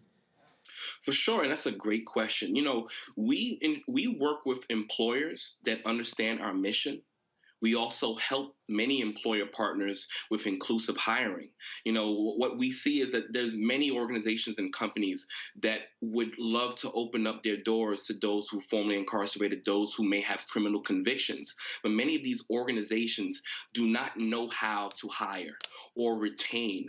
Y: For sure, and that's a great question. We work with employers that understand our mission. We also help many employer partners with inclusive hiring. What we see is that there's many organizations and companies that would love to open up their doors to those who are formerly incarcerated, those who may have criminal convictions. But many of these organizations do not know how to hire or retain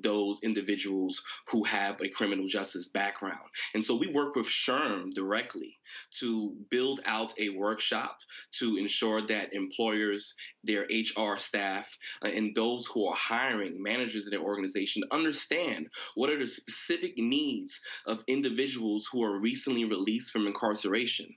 Y: those individuals who have a criminal justice background. And so we work with SHRM directly to build out a workshop to ensure that employers, their HR staff, and those who are hiring managers in their organization understand what are the specific needs of individuals who are recently released from incarceration.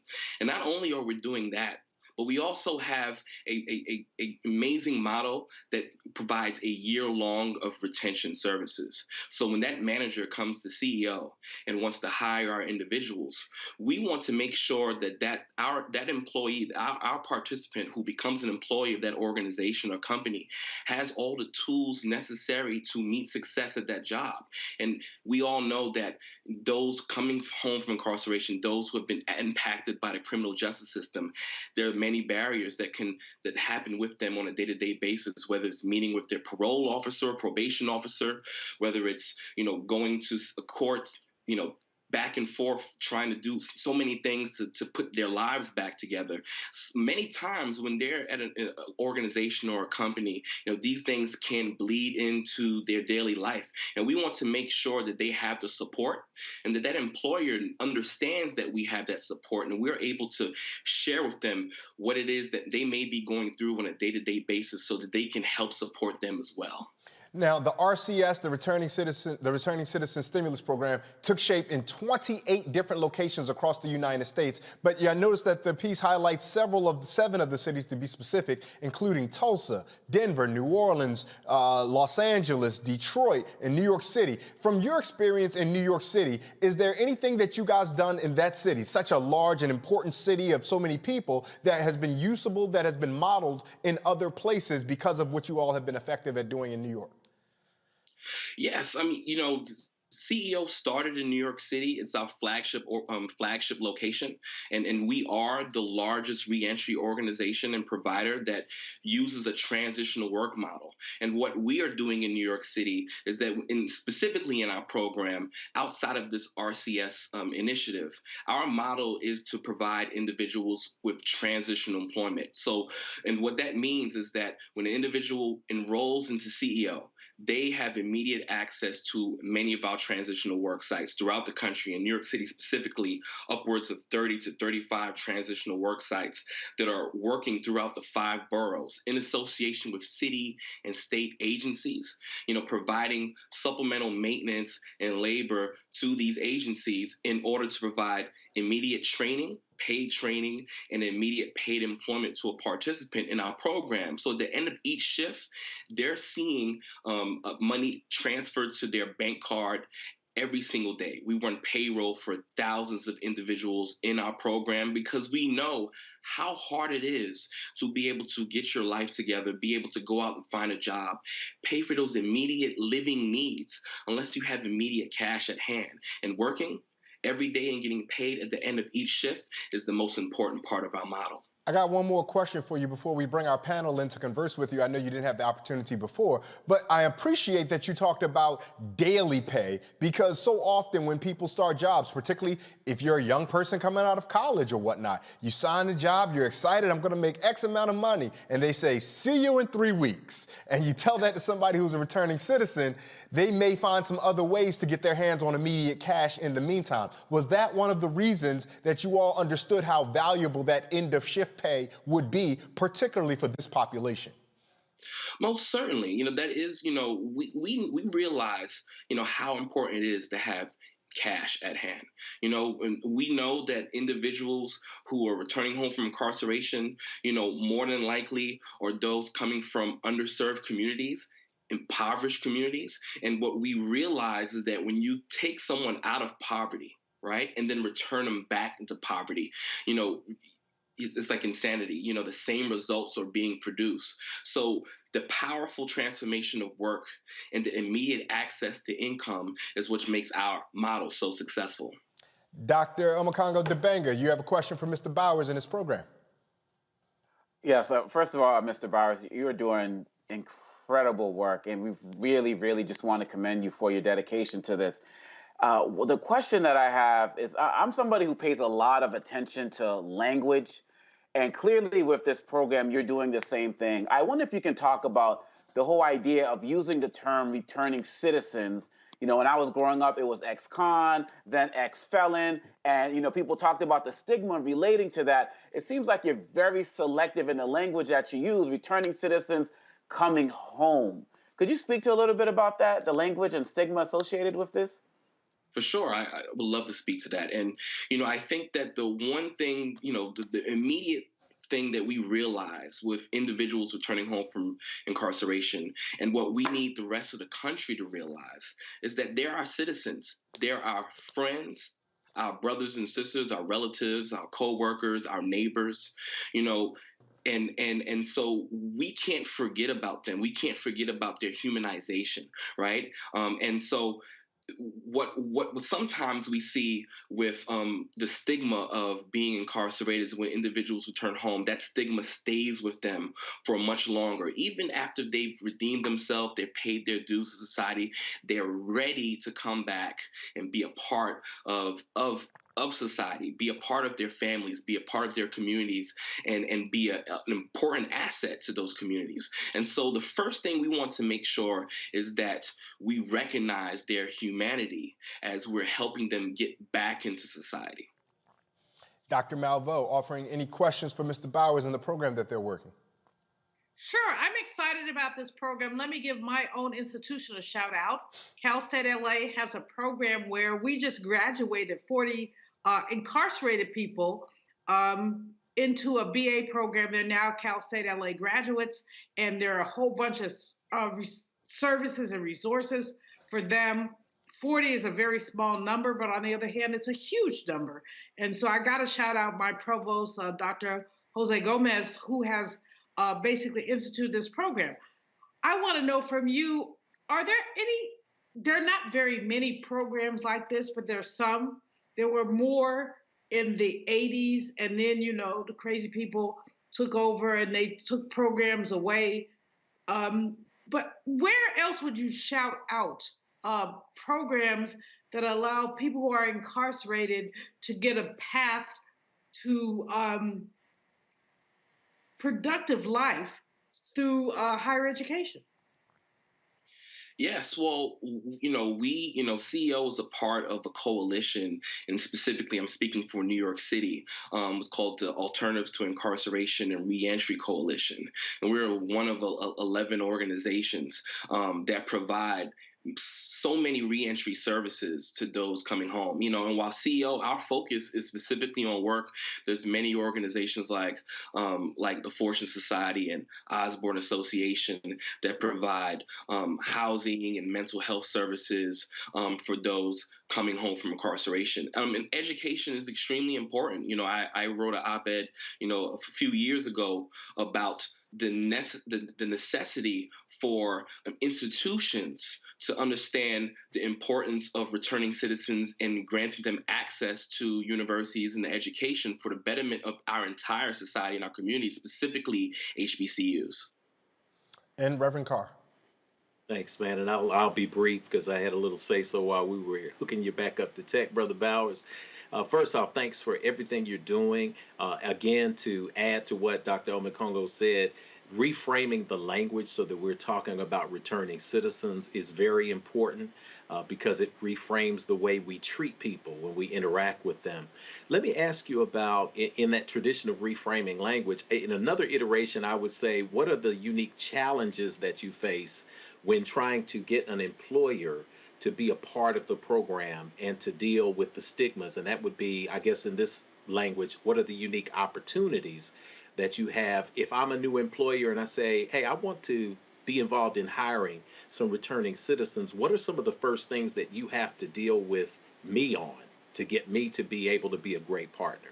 Y: And not only are we doing that, but we also have a amazing model that provides a year long of retention services. So when that manager comes to CEO and wants to hire our individuals, we want to make sure that employee, our participant who becomes an employee of that organization or company, has all the tools necessary to meet success at that job. And we all know that those coming home from incarceration, those who have been impacted by the criminal justice system, there are many barriers that happen with them on a day-to-day basis, whether it's meeting with their parole officer, probation officer, whether it's, going to a court, back and forth trying to do so many things to put their lives back together. Many times when they're at an organization or a company, these things can bleed into their daily life. And we want to make sure that they have the support and that employer understands that we have that support and we're able to share with them what it is that they may be going through on a day-to-day basis so that they can help support them as well.
M: Now, the RCS, the Returning Citizen Stimulus Program, took shape in 28 different locations across the United States. But I noticed that the piece highlights seven of the cities, to be specific, including Tulsa, Denver, New Orleans, Los Angeles, Detroit, and New York City. From your experience in New York City, is there anything that you guys done in that city, such a large and important city of so many people, that has been usable, that has been modeled in other places because of what you all have been effective at doing in New York?
Y: Yes, I mean, CEO started in New York City. It's our flagship location, and we are the largest reentry organization and provider that uses a transitional work model. And what we are doing in New York City is that, specifically in our program, outside of this RCS initiative, our model is to provide individuals with transitional employment. So, and what that means is that when an individual enrolls into CEO, they have immediate access to many of our transitional work sites throughout the country. In New York City specifically, upwards of 30 to 35 transitional work sites that are working throughout the 5 boroughs in association with city and state agencies, providing supplemental maintenance and labor to these agencies in order to provide immediate training, paid training, and immediate paid employment to a participant in our program. So at the end of each shift, they're seeing money transferred to their bank card every single day. We run payroll for thousands of individuals in our program because we know how hard it is to be able to get your life together, be able to go out and find a job, pay for those immediate living needs unless you have immediate cash at hand. And working every day and getting paid at the end of each shift is the most important part of our model.
M: I got one more question for you before we bring our panel in to converse with you. I know you didn't have the opportunity before, but I appreciate that you talked about daily pay, because so often when people start jobs, particularly if you're a young person coming out of college or whatnot, you sign a job, you're excited, I'm gonna make X amount of money, and they say, see you in 3 weeks. And you tell that to somebody who's a returning citizen, they may find some other ways to get their hands on immediate cash in the meantime. Was that one of the reasons that you all understood how valuable that end of shift pay would be, particularly for this population?
Y: Most certainly. That is, we realize, how important it is to have cash at hand. We know that individuals who are returning home from incarceration, more than likely are those coming from underserved communities, impoverished communities. And what we realize is that when you take someone out of poverty, right, and then return them back into poverty, it's like insanity. The same results are being produced. So the powerful transformation of work and the immediate access to income is what makes our model so successful.
M: Dr. Omekongo Dibanga, you have a question for Mr. Bowers in this program.
O: Yeah, so first of all, Mr. Bowers, you're doing incredible work, and we really, really just want to commend you for your dedication to this. Well, the question that I have is, I'm somebody who pays a lot of attention to language, and clearly with this program, you're doing the same thing. I wonder if you can talk about the whole idea of using the term returning citizens. When I was growing up, it was ex-con, then ex-felon, and, people talked about the stigma relating to that. It seems like you're very selective in the language that you use, returning citizens coming home. Could you speak to a little bit about that, the language and stigma associated with this?
Y: For sure. I would love to speak to that. And, I think that the one thing, the immediate thing that we realize with individuals returning home from incarceration, and what we need the rest of the country to realize, is that they're our citizens. They're our friends, our brothers and sisters, our relatives, our co-workers, our neighbors, and so we can't forget about them. We can't forget about their humanization, right? And so what sometimes we see with the stigma of being incarcerated is when individuals return home, that stigma stays with them for much longer. Even after they've redeemed themselves, they've paid their dues to society, they're ready to come back and be a part of society, be a part of their families, be a part of their communities, and be an important asset to those communities. And so the first thing we want to make sure is that we recognize their humanity as we're helping them get back into society.
M: Dr. Malveaux, offering any questions for Mr. Bowers in the program that they're working?
K: Sure, I'm excited about this program. Let me give my own institution a shout out. Cal State LA has a program where we just graduated 40 incarcerated people into a BA program. They're now Cal State LA graduates, and there are a whole bunch of services and resources for them. 40 is a very small number, but on the other hand, it's a huge number. And so I got to shout out my provost, Dr. Jose Gomez, who has basically instituted this program. I want to know from you, are there there are not very many programs like this, but there's some. There were more in the 80s, and then, the crazy people took over and they took programs away. But where else would you shout out programs that allow people who are incarcerated to get a path to productive life through higher education?
Y: Yes, well, CEO is a part of a coalition, and specifically, I'm speaking for New York City. It's called the Alternatives to Incarceration and Reentry Coalition, and we're one of 11 organizations that provide so many reentry services to those coming home. And while CEO, our focus is specifically on work, there's many organizations like the Fortune Society and Osborne Association that provide housing and mental health services for those coming home from incarceration. And education is extremely important. I wrote an op-ed, a few years ago about the necessity for institutions to understand the importance of returning citizens and granting them access to universities and education for the betterment of our entire society and our community, specifically HBCUs.
M: And Reverend Carr.
P: Thanks, man. And I'll be brief because I had a little say-so while we were hooking you back up to tech, Brother Bowers. First off, thanks for everything you're doing. Again, to add to what Dr. Omekongo said, reframing the language so that we're talking about returning citizens is very important because it reframes the way we treat people when we interact with them. Let me ask you about, in that tradition of reframing language, in another iteration, I would say, what are the unique challenges that you face when trying to get an employer to be a part of the program and to deal with the stigmas? And that would be, I guess, in this language, what are the unique opportunities that you have? If I'm a new employer and I say, hey, I want to be involved in hiring some returning citizens, what are some of the first things that you have to deal with me on to get me to be able to be a great partner?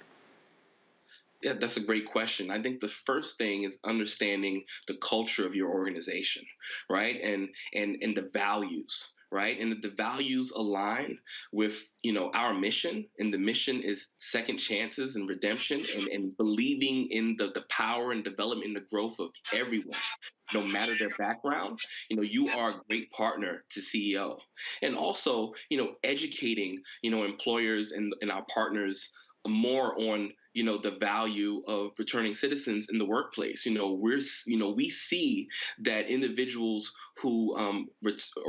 Y: Yeah, that's a great question. I think the first thing is understanding the culture of your organization, right? And the values, right? And the values align with, our mission, and the mission is second chances and redemption, and believing in the power and development and the growth of everyone, no matter their background. You are a great partner to CEO. And also, educating, employers and our partners more on the value of returning citizens in the workplace. We see that individuals who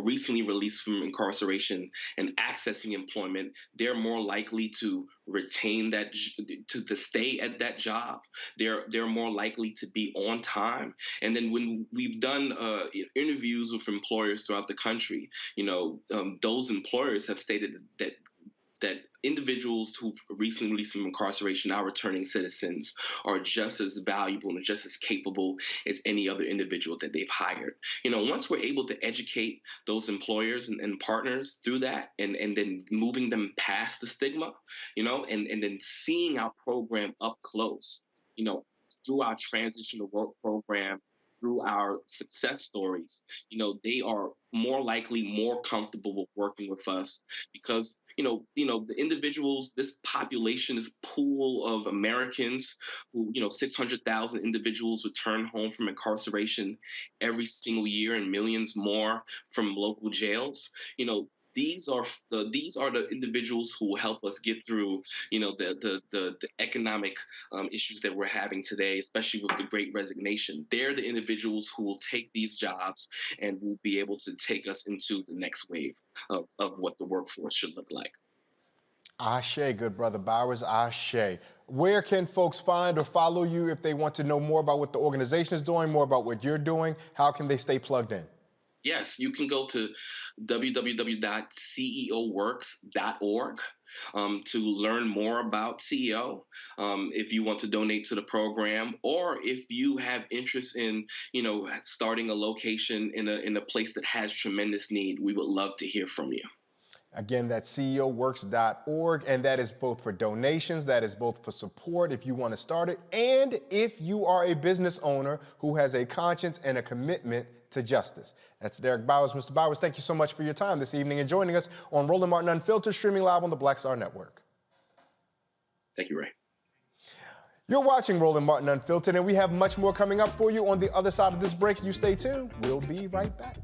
Y: recently released from incarceration and accessing employment, they're more likely to retain that, to stay at that job. They're more likely to be on time. And then when we've done interviews with employers throughout the country, those employers have stated that individuals who recently released from incarceration, now returning citizens, are just as valuable and just as capable as any other individual that they've hired. Once we're able to educate those employers and partners through that, and then moving them past the stigma, and then seeing our program up close, through our transition to work program, through our success stories, they are more likely, more comfortable with working with us because, the individuals, this population, this pool of Americans who, 600,000 individuals return home from incarceration every single year and millions more from local jails. These are the individuals who will help us get through, the economic issues that we're having today, especially with the Great Resignation. They're the individuals who will take these jobs and will be able to take us into the next wave of what the workforce should look like.
M: Ashe, good brother Bowers, ashe. Where can folks find or follow you if they want to know more about what the organization is doing, more about what you're doing? How can they stay plugged in?
Y: Yes, you can go to www.ceoworks.org to learn more about CEO. If you want to donate to the program, or if you have interest in, starting a location in a place that has tremendous need, we would love to hear from you.
M: Again, that's ceoworks.org, and that is both for donations, that is both for support if you want to start it, and if you are a business owner who has a conscience and a commitment to justice. That's Derek Bowers. Mr. Bowers, thank you so much for your time this evening and joining us on Roland Martin Unfiltered, streaming live on the Black Star Network.
Y: Thank you, Ray.
M: You're watching Roland Martin Unfiltered, and we have much more coming up for you on the other side of this break. You stay tuned. We'll be right back.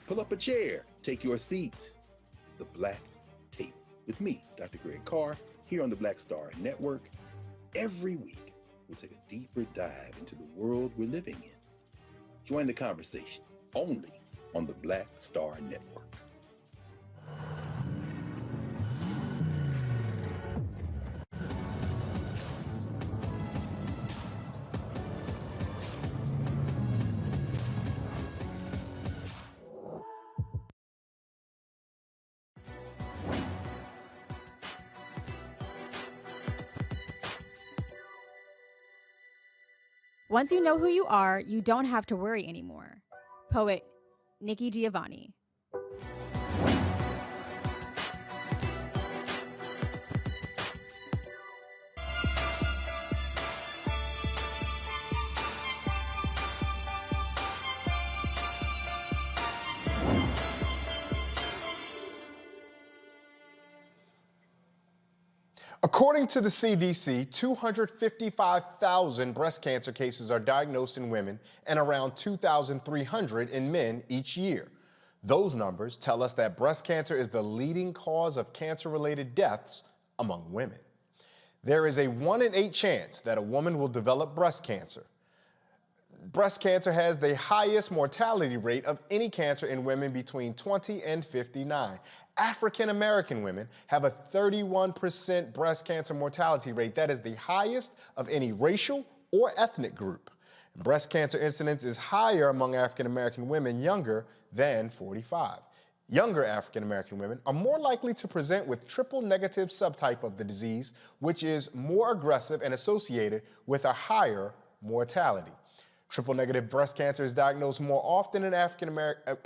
A: Pull up a chair, take your seat. The Black Tape with me, Dr. Greg Carr, here on the Black Star Network. Every week, we'll take a deeper dive into the world we're living in. Join the conversation only on the Black Star Network.
T: Once you know who you are, you don't have to worry anymore. Poet Nikki Giovanni.
M: According to the CDC, 255,000 breast cancer cases are diagnosed in women and around 2,300 in men each year. Those numbers tell us that breast cancer is the leading cause of cancer-related deaths among women. There is a 1 in 8 chance that a woman will develop breast cancer. Breast cancer has the highest mortality rate of any cancer in women between 20 and 59. African American women have a 31% breast cancer mortality rate. That is the highest of any racial or ethnic group. Breast cancer incidence is higher among African American women younger than 45. Younger African American women are more likely to present with triple negative subtype of the disease, which is more aggressive and associated with a higher mortality. Triple negative breast cancer is diagnosed more often in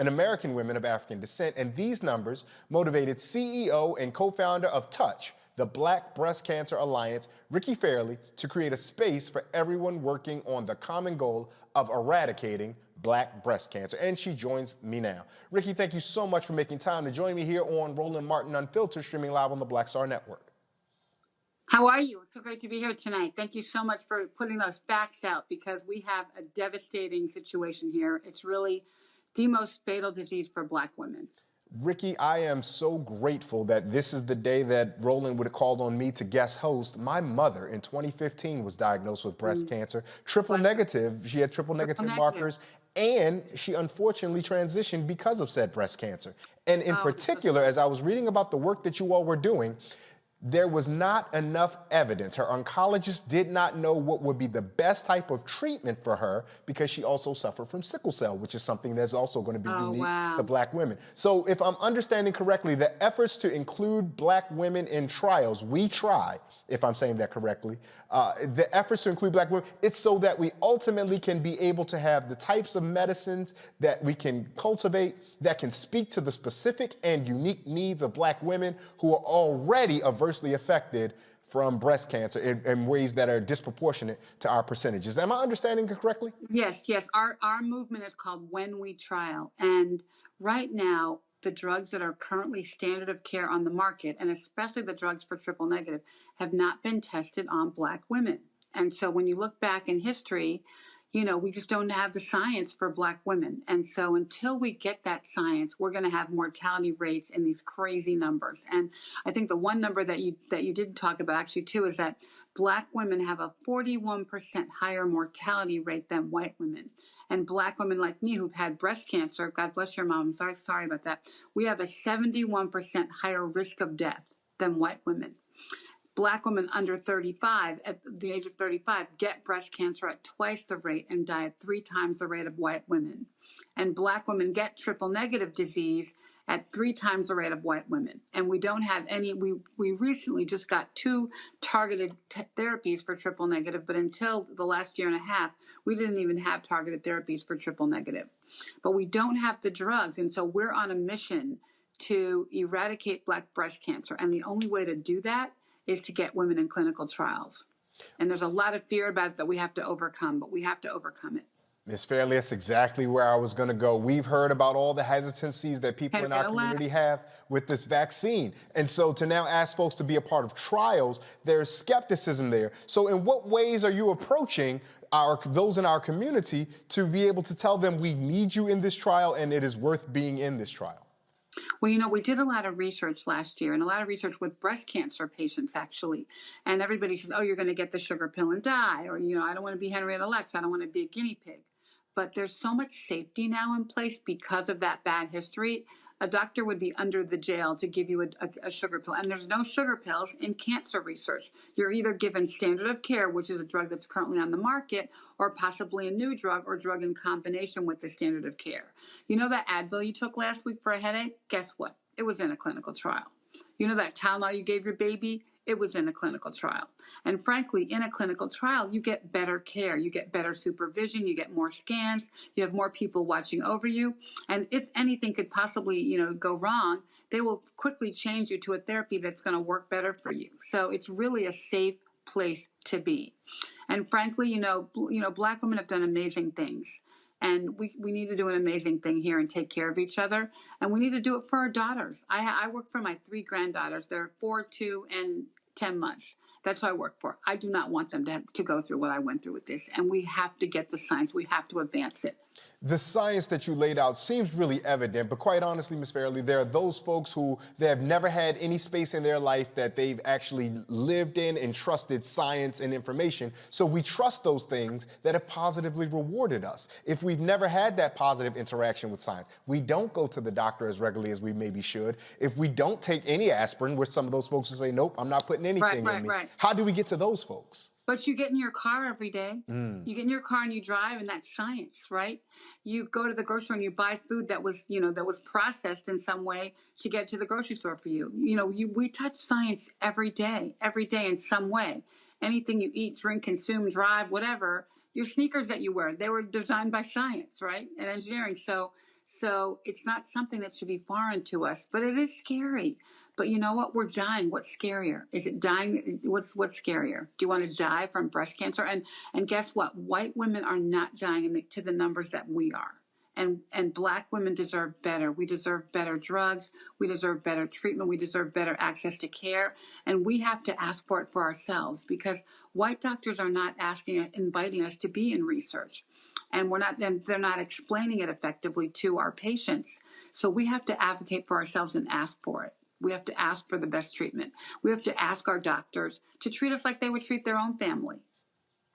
M: American women of African descent, and these numbers motivated CEO and co-founder of Touch, the Black Breast Cancer Alliance, Ricky Fairley, to create a space for everyone working on the common goal of eradicating Black breast cancer. And she joins me now. Ricky, thank you so much for making time to join me here on Roland Martin Unfiltered, streaming live on the Black Star Network.
E: How are you? It's so great to be here tonight. Thank you so much for putting those facts out, because we have a devastating situation here. It's really the most fatal disease for Black women.
M: Ricky, I am so grateful that this is the day that Roland would have called on me to guest host. My mother in 2015 was diagnosed with breast cancer, triple negative. She had triple negative markers, and she unfortunately transitioned because of said breast cancer. And in particular, as I was reading about the work that you all were doing, there was not enough evidence. Her oncologist did not know what would be the best type of treatment for her, because she also suffered from sickle cell, which is something that's also going to be unique to Black women. So if I'm understanding correctly, the efforts to include Black women in trials, we try, if I'm saying that correctly, the efforts to include Black women, it's so that we ultimately can be able to have the types of medicines that we can cultivate that can speak to the specific and unique needs of Black women who are already adversely affected from breast cancer in ways that are disproportionate to our percentages. Am I understanding it correctly?
E: Yes, yes. Our movement is called When We Trial. And right now, the drugs that are currently standard of care on the market, and especially the drugs for triple negative, have not been tested on Black women. And so when you look back in history, you know, we just don't have the science for Black women. And so until we get that science, we're going to have mortality rates in these crazy numbers. And I think the one number that you didn't talk about actually too is that Black women have a 41% higher mortality rate than white women. And Black women like me who've had breast cancer, God bless your mom, I'm sorry about that, we have a 71% higher risk of death than white women. Black women under 35, at the age of 35, get breast cancer at twice the rate and die at 3 times the rate of white women. And Black women get triple negative disease at 3 times the rate of white women. And we don't have any, we recently just got 2 targeted therapies for triple negative, but until the last year and a half, we didn't even have targeted therapies for triple negative. But we don't have the drugs, and so we're on a mission to eradicate Black breast cancer. And the only way to do that is to get women in clinical trials. And there's a lot of fear about it that we have to overcome, but we have to overcome it.
M: Ms. Fairley, that's exactly where I was going to go. We've heard about all the hesitancies that people in our community have with this vaccine. And so to now ask folks to be a part of trials, there's skepticism there. So in what ways are you approaching those in our community to be able to tell them we need you in this trial and it is worth being in this trial?
E: Well, you know, we did a lot of research last year, and a lot of research with breast cancer patients, actually. And everybody says, oh, you're going to get the sugar pill and die. Or, you know, I don't want to be Henrietta Lacks. I don't want to be a guinea pig. But there's so much safety now in place because of that bad history. A doctor would be under the jail to give you a sugar pill. And there's no sugar pills in cancer research. You're either given standard of care, which is a drug that's currently on the market, or possibly a new drug or drug in combination with the standard of care. You know that Advil you took last week for a headache? Guess what? It was in a clinical trial. You know that Tylenol you gave your baby? It was in a clinical trial. And frankly, in a clinical trial, you get better care. You get better supervision. You get more scans. You have more people watching over you. And if anything could possibly, you know, go wrong, they will quickly change you to a therapy that's going to work better for you. So it's really a safe place to be. And frankly, you know, Black women have done amazing things. And we need to do an amazing thing here and take care of each other. And we need to do it for our daughters. I work for my 3 granddaughters. They're 4, 2, and 10 months. That's what I work for. I do not want them to go through what I went through with this. And we have to get the science. We have to advance it.
M: The science that you laid out seems really evident, but quite honestly, Ms. Fairley, there are those folks who they have never had any space in their life that they've actually lived in and trusted science and information. So we trust those things that have positively rewarded us. If we've never had that positive interaction with science, we don't go to the doctor as regularly as we maybe should. If we don't take any aspirin, which some of those folks will say, nope, I'm not putting anything in me. Right. How do we get to those folks?
E: But you get in your car every day. You get in your car and you drive, and that's science, right? You go to the grocery store and you buy food that was, you know, that was processed in some way to get to the grocery store for you. You know, we touch science every day in some way. Anything you eat, drink, consume, drive, whatever, your sneakers that you wear, they were designed by science, right? And engineering. So it's not something that should be foreign to us, but it is scary. But you know what? We're dying. What's scarier? Is it dying? What's scarier? Do you want to die from breast cancer? And guess what? White women are not dying to the numbers that we are. And Black women deserve better. We deserve better drugs. We deserve better treatment. We deserve better access to care. And we have to ask for it for ourselves, because white doctors are not inviting us to be in research. And they're not explaining it effectively to our patients. So we have to advocate for ourselves and ask for it. We have to ask for the best treatment. We have to ask our doctors to treat us like they would treat their own family,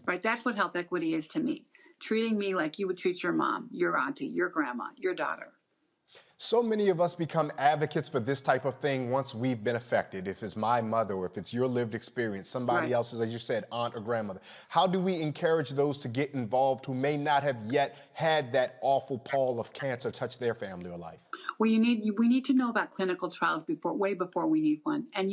E: right? That's what health equity is to me. Treating me like you would treat your mom, your auntie, your grandma, your daughter.
M: So many of us become advocates for this type of thing once we've been affected. If it's my mother, or if it's your lived experience, somebody else's, as you said, aunt or grandmother. How do we encourage those to get involved who may not have yet had that awful pall of cancer touch their family or life?
E: Well, we need to know about clinical trials way before we need one. And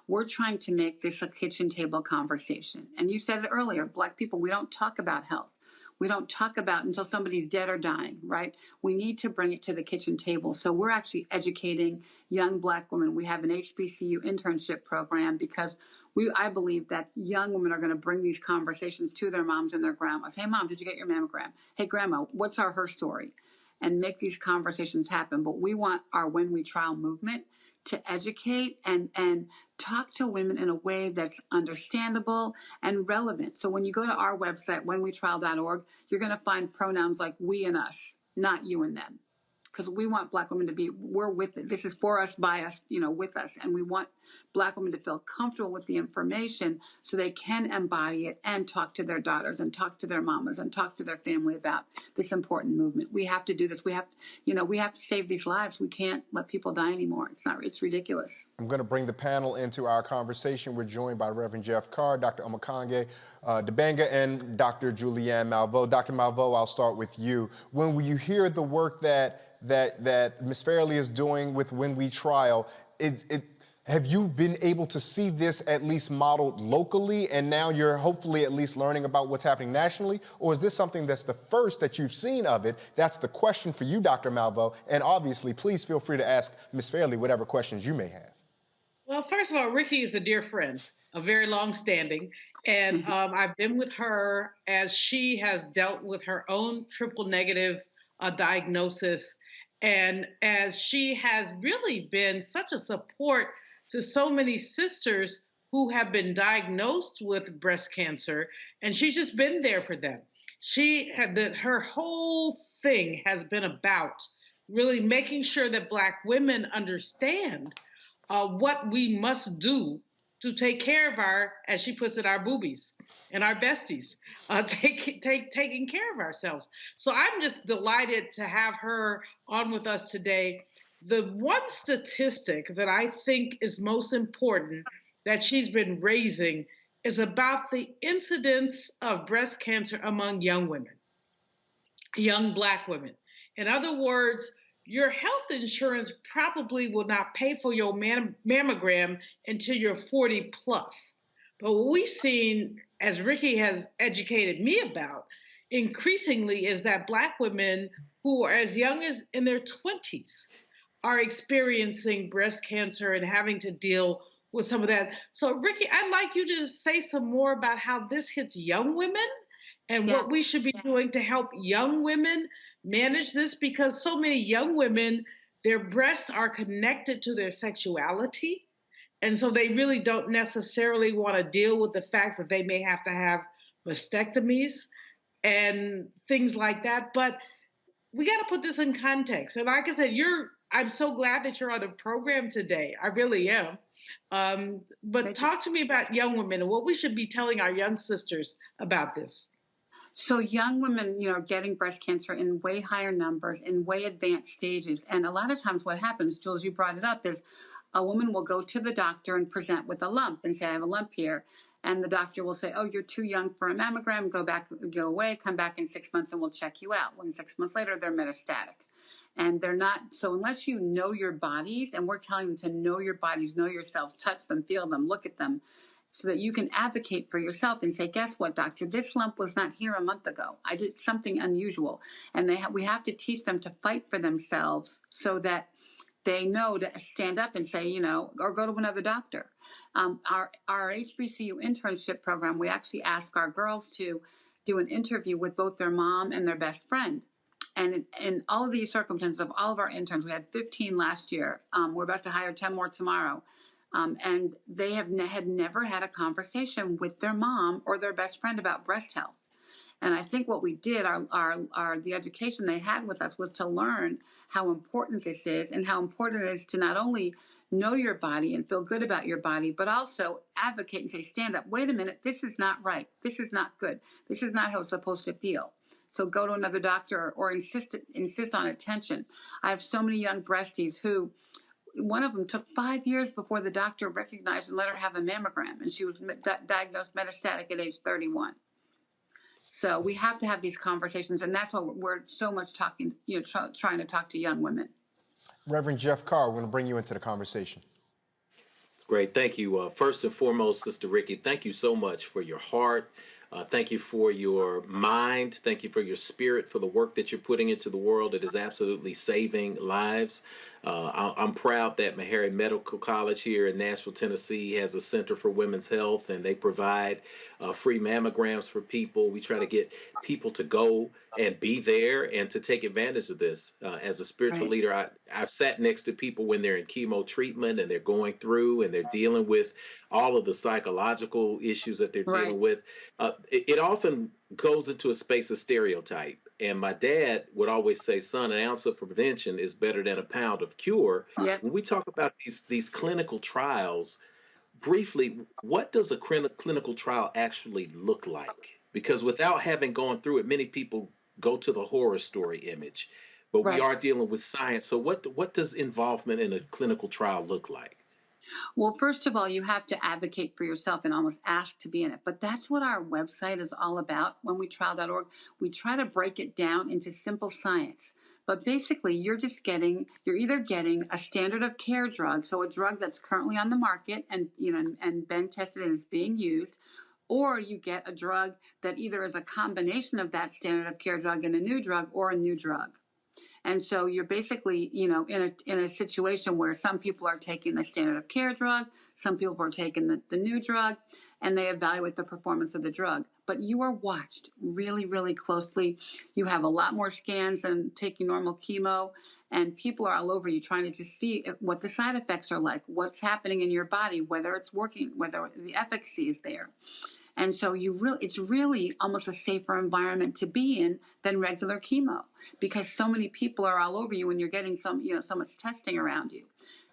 E: we're trying to make this a kitchen table conversation. And you said it earlier, Black people, we don't talk about health. We don't talk about until somebody's dead or dying, right? We need to bring it to the kitchen table. So we're actually educating young Black women. We have an HBCU internship program because I believe that young women are going to bring these conversations to their moms and their grandmas. Hey, Mom, did you get your mammogram? Hey, Grandma, what's her story? And make these conversations happen. But we want our When We Trial movement to educate and talk to women in a way that's understandable and relevant. So when you go to our website, whenwetrial.org, you're going to find pronouns like we and us, not you and them. Because we want Black women to we're with it. This is for us, by us, with us. And we want Black women to feel comfortable with the information so they can embody it and talk to their daughters and talk to their mamas and talk to their family about this important movement. We have to do this. We have to save these lives. We can't let people die anymore. It's ridiculous.
M: I'm going to bring the panel into our conversation. We're joined by Reverend Jeff Carr, Dr. Omokange Dibanga, and Dr. Julianne Malveaux. Dr. Malveaux, I'll start with you. When you hear the work that Ms. Fairley is doing with When We Trial, have you been able to see this at least modeled locally, and now you're hopefully at least learning about what's happening nationally? Or is this something that's the first that you've seen of it? That's the question for you, Dr. Malveaux. And obviously, please feel free to ask Ms. Fairley whatever questions you may have.
K: Well, first of all, Ricky is a dear friend, a very long-standing, and I've been with her as she has dealt with her own triple negative diagnosis, and as she has really been such a support to so many sisters who have been diagnosed with breast cancer, and she's just been there for them. Her whole thing has been about really making sure that Black women understand what we must do to take care of as she puts it, our boobies and our besties, taking care of ourselves. So I'm just delighted to have her on with us today. The one statistic that I think is most important that she's been raising is about the incidence of breast cancer among young women, young Black women. In other words, your health insurance probably will not pay for your mammogram until you're 40 plus. But what we've seen, as Ricky has educated me about, increasingly is that Black women who are as young as in their 20s are experiencing breast cancer and having to deal with some of that. So Ricky, I'd like you to say some more about how this hits young women and what we should be doing to help young women manage this, because so many young women, their breasts are connected to their sexuality. And so they really don't necessarily want to deal with the fact that they may have to have mastectomies and things like that. But we got to put this in context. And like I said, I'm so glad that you're on the program today. I really am. But talk to me about young women and what we should be telling our young sisters about this.
E: So young women, are getting breast cancer in way higher numbers, in way advanced stages. And a lot of times what happens, Jules, you brought it up, is a woman will go to the doctor and present with a lump and say, I have a lump here. And the doctor will say, oh, you're too young for a mammogram. Go away, come back in 6 months and we'll check you out. When 6 months later, they're metastatic. And they're not, so unless you know your bodies, and we're telling them to know your bodies, know yourselves, touch them, feel them, look at them, so that you can advocate for yourself and say, guess what, doctor, this lump was not here a month ago. I did something unusual. And we have to teach them to fight for themselves so that they know to stand up and say, or go to another doctor. Our HBCU internship program, we actually ask our girls to do an interview with both their mom and their best friend. And in all of these circumstances of all of our interns, we had 15 last year. We're about to hire 10 more tomorrow. And they had never had a conversation with their mom or their best friend about breast health. And I think what we did, the education they had with us was to learn how important this is and how important it is to not only know your body and feel good about your body, but also advocate and say, stand up, wait a minute, this is not right. This is not good. This is not how it's supposed to feel. So go to another doctor or insist on attention. I have so many young breasties who, one of them took 5 years before the doctor recognized and let her have a mammogram, and she was diagnosed metastatic at age 31. So we have to have these conversations, and that's what we're so much talking, trying to talk to young women.
M: Reverend Jeff Carr, we're going to bring you into the conversation.
P: Great. Thank you. First and foremost, Sister Ricky, thank you so much for your heart. Thank you for your mind. Thank you for your spirit, for the work that you're putting into the world. It is absolutely saving lives. I'm proud that Meharry Medical College here in Nashville, Tennessee has a Center for Women's Health, and they provide free mammograms for people. We try to get people to go and be there and to take advantage of this. As a spiritual leader, I've sat next to people when they're in chemo treatment and they're going through and they're dealing with all of the psychological issues that they're dealing with. It often goes into a space of stereotype. And my dad would always say, son, an ounce of prevention is better than a pound of cure. When we talk about these clinical trials, briefly, what does a clinical trial actually look like? Because without having gone through it, many people go to the horror story image, but we are dealing with science. So what does involvement in a clinical trial look like?
E: Well, first of all, you have to advocate for yourself and almost ask to be in it. But that's what our website is all about. WhenWeTrial.org, we try to break it down into simple science. But basically, you're either getting a standard of care drug, so a drug that's currently on the market and been tested and is being used, or you get a drug that either is a combination of that standard of care drug and a new drug, or a new drug. And so you're basically, in a situation where some people are taking the standard of care drug, some people are taking the new drug, and they evaluate the performance of the drug. But you are watched really, really closely. You have a lot more scans than taking normal chemo, and people are all over you trying to just see what the side effects are like, what's happening in your body, whether it's working, whether the efficacy is there. And so it's really almost a safer environment to be in than regular chemo, because so many people are all over you and you're getting so much testing around you.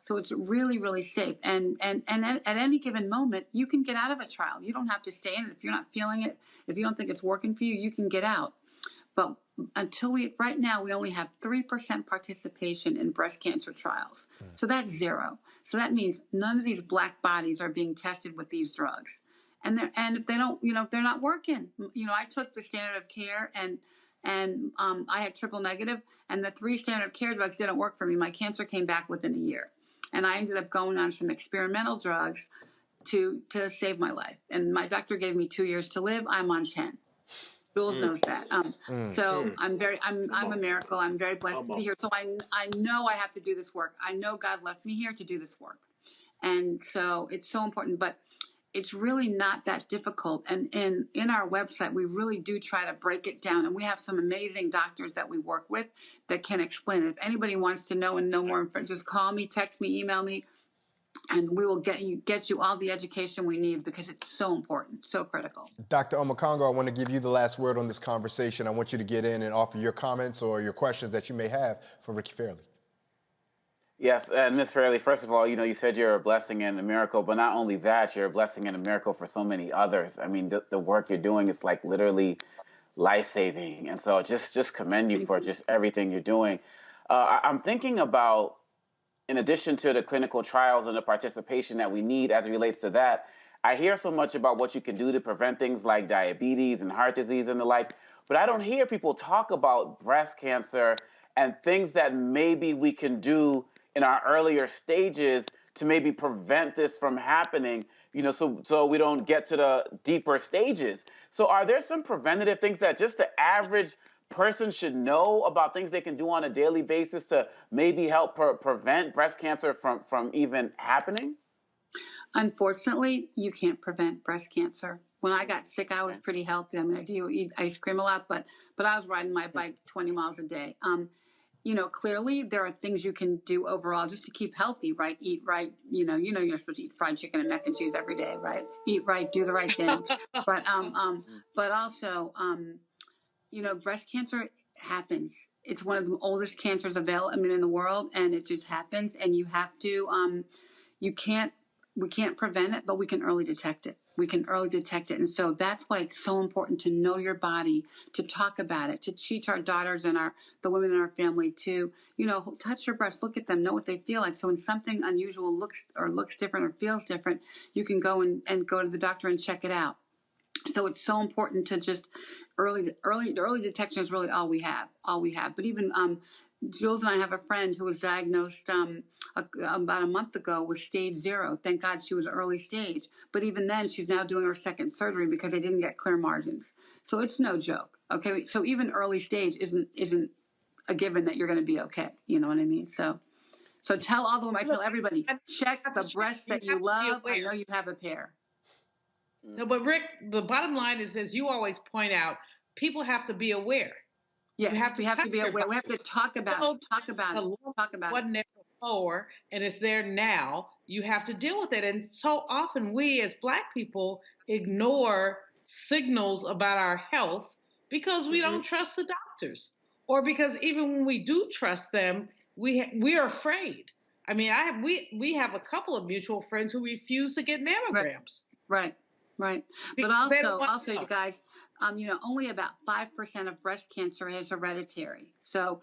E: So it's really, really safe. And at any given moment, you can get out of a trial. You don't have to stay in it. If you're not feeling it, if you don't think it's working for you, you can get out. But right now, we only have 3% participation in breast cancer trials. So that's zero. So that means none of these black bodies are being tested with these drugs. And if they don't, if they're not working, I took the standard of care and I had triple negative, and the 3 standard of care drugs didn't work for me. My cancer came back within a year, and I ended up going on some experimental drugs to save my life. And my doctor gave me 2 years to live. I'm on 10. Jules knows that. So I'm a miracle. I'm very blessed to be here. So I know I have to do this work. I know God left me here to do this work, and so it's so important. But it's really not that difficult. And in our website, we really do try to break it down. And we have some amazing doctors that we work with that can explain it. If anybody wants to know and know more, just call me, text me, email me, and we will get you all the education we need, because it's so important, so critical.
M: Dr. Omekongo, I want to give you the last word on this conversation. I want you to get in and offer your comments or your questions that you may have for Ricky Fairley.
O: Yes, and Ms. Fairley, first of all, you said you're a blessing and a miracle, but not only that, you're a blessing and a miracle for so many others. I mean, the work you're doing is like literally life-saving. And so just commend you for just everything you're doing. I'm thinking about, in addition to the clinical trials and the participation that we need as it relates to that, I hear so much about what you can do to prevent things like diabetes and heart disease and the like, but I don't hear people talk about breast cancer and things that maybe we can do in our earlier stages to maybe prevent this from happening, so we don't get to the deeper stages. So are there some preventative things that just the average person should know about things they can do on a daily basis to maybe help prevent breast cancer from even happening?
E: Unfortunately, you can't prevent breast cancer. When I got sick, I was pretty healthy. I mean, I do eat ice cream a lot, but I was riding my bike 20 miles a day. You know, clearly there are things you can do overall just to keep healthy, right? Eat right. You know, you're supposed to eat fried chicken and mac and cheese every day, right? Eat right, do the right thing. But also, you know, breast cancer happens. It's one of the oldest cancers in the world, and it just happens. And you have to, we can't prevent it, but we can early detect it. And so that's why it's so important to know your body, to talk about it, to teach our daughters and the women in our family to, you know, touch your breasts, look at them, know what they feel like. So when something unusual looks different or feels different, you can go and go to the doctor and check it out. So it's so important to just early detection is really all we have. But even Jules and I have a friend who was diagnosed about a month ago with stage 0. Thank God she was early stage. But even then, she's now doing her second surgery because they didn't get clear margins. So it's no joke. Okay, so even early stage isn't a given that you're going to be okay. You know what I mean? So tell all the women, I tell everybody, check the breasts that you love. I know you have a pair.
K: No, but Rick, the bottom line is, as you always point out, people have to be aware.
E: Yeah, we have to be aware. We have to talk about it. Talk about it.
K: Wasn't there before, and it's there now. You have to deal with it. And so often we, as Black people, ignore signals about our health because we don't trust the doctors, or because even when we do trust them, we are afraid. I mean, we have a couple of mutual friends who refuse to get mammograms.
E: Right. But also, you guys, you know, only about 5% of breast cancer is hereditary. So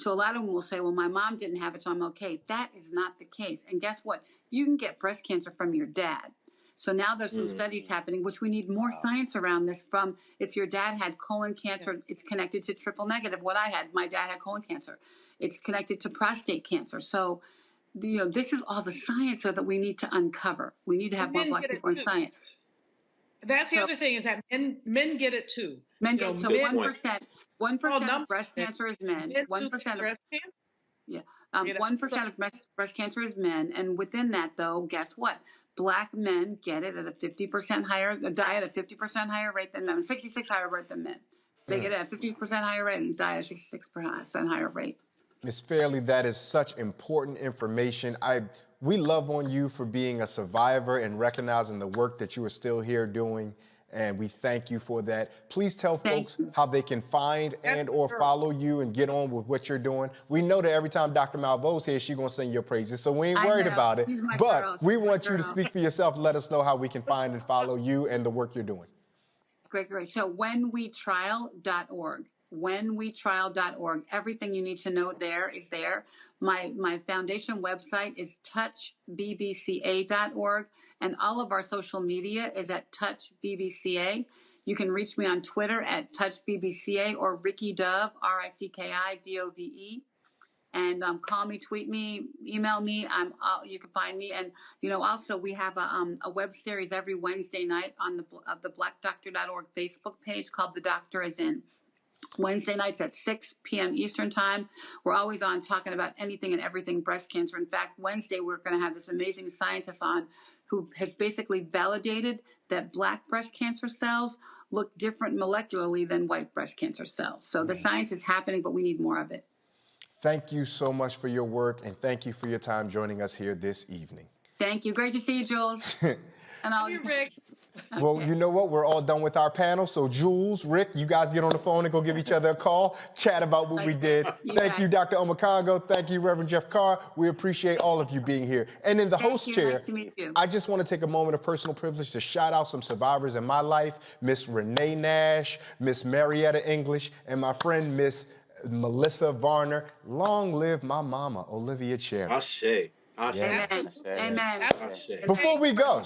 E: a lot of them will say, well, my mom didn't have it, so I'm okay. That is not the case. And guess what? You can get breast cancer from your dad. So now there's some studies happening, which we need more science around this. From if your dad had colon cancer, it's connected to triple negative. What I had, my dad had colon cancer. It's connected to prostate cancer. So, you know, this is all the science that we need to uncover. We need to have more Black people in science.
K: That's the other thing, is that men get it too.
E: Men get 1% of breast cancer is men. 1% of breast cancer. Yeah, 1% of breast cancer is men, and within that, though, guess what? Black men get it at a 50% higher, die at a 50% higher rate than men, 66 higher rate than men. They get it at a 50% higher rate and die at a 66% higher rate.
M: Ms. Fairley, that is such important information. We love on you for being a survivor and recognizing the work that you are still here doing, and we thank you for that. Please tell folks how they can find and or follow you and get on with what you're doing. We know that every time Dr. Malveau's here, she's going to sing your praises, so we ain't worried about it. But we want you to speak for yourself and let us know how we can find and follow you and the work you're doing.
E: Great. So whenwetrial.org. whenwetrial.org. Everything you need to know there is there. My foundation website is touchbbca.org, and all of our social media is at touchbbca. You can reach me on Twitter at touchbbca or Ricky Dove, RICKIDOVE. And call me, tweet me, email me. You can find me. And also we have a web series every Wednesday night on the blackdoctor.org Facebook page called The Doctor Is In. Wednesday nights at 6 p.m. Eastern time. We're always on talking about anything and everything breast cancer. In fact, Wednesday we're going to have this amazing scientist on who has basically validated that Black breast cancer cells look different molecularly than white breast cancer cells. So the science is happening, but we need more of it.
M: Thank you so much for your work, and thank you for your time joining us here this evening.
E: Thank you. Great to see you, Jules. And all you,
K: Rick.
M: Well, you know what? We're all done with our panel. So Jules, Rick, you guys get on the phone and go give each other a call, chat about what we did. Thank you, Dr. Omekongo. Thank you, Reverend Jeff Carr. We appreciate all of you being here. And in the host chair,
E: nice to meet you.
M: I just want to take a moment of personal privilege to shout out some survivors in my life, Miss Renee Nash, Miss Marietta English, and my friend, Miss Melissa Varner. Long live my mama, Olivia Cherry.
P: Ashe.
E: Amen. Amen.
M: Before we go,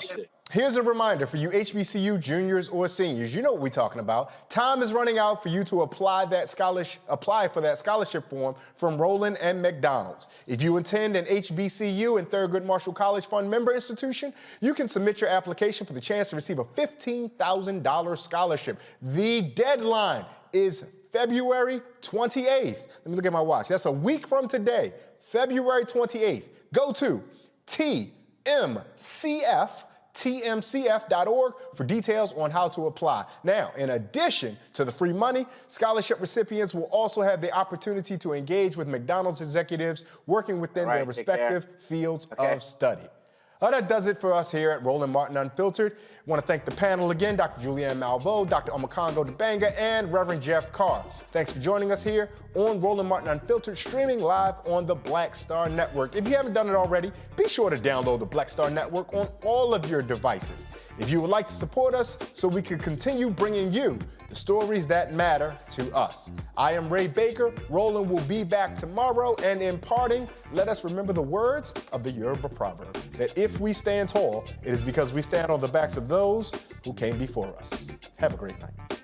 M: here's a reminder for you HBCU juniors or seniors. You know what we're talking about. Time is running out for you to apply for that scholarship form from Roland and McDonald's. If you attend an HBCU and Thurgood Marshall College Fund member institution, you can submit your application for the chance to receive a $15,000 scholarship. The deadline is February 28th. Let me look at my watch. That's a week from today, February 28th. Go to tmcf.org for details on how to apply. Now, in addition to the free money, scholarship recipients will also have the opportunity to engage with McDonald's executives working within their respective fields of study. That does it for us here at Roland Martin Unfiltered. I want to thank the panel again, Dr. Julianne Malveaux, Dr. Omokongo Dibanga, and Reverend Jeff Carr. Thanks for joining us here on Roland Martin Unfiltered, streaming live on the Black Star Network. If you haven't done it already, be sure to download the Black Star Network on all of your devices. If you would like to support us so we can continue bringing you the stories that matter to us. I am Ray Baker. Roland will be back tomorrow. And in parting, let us remember the words of the Yoruba proverb, that if we stand tall, it is because we stand on the backs of those who came before us. Have a great night.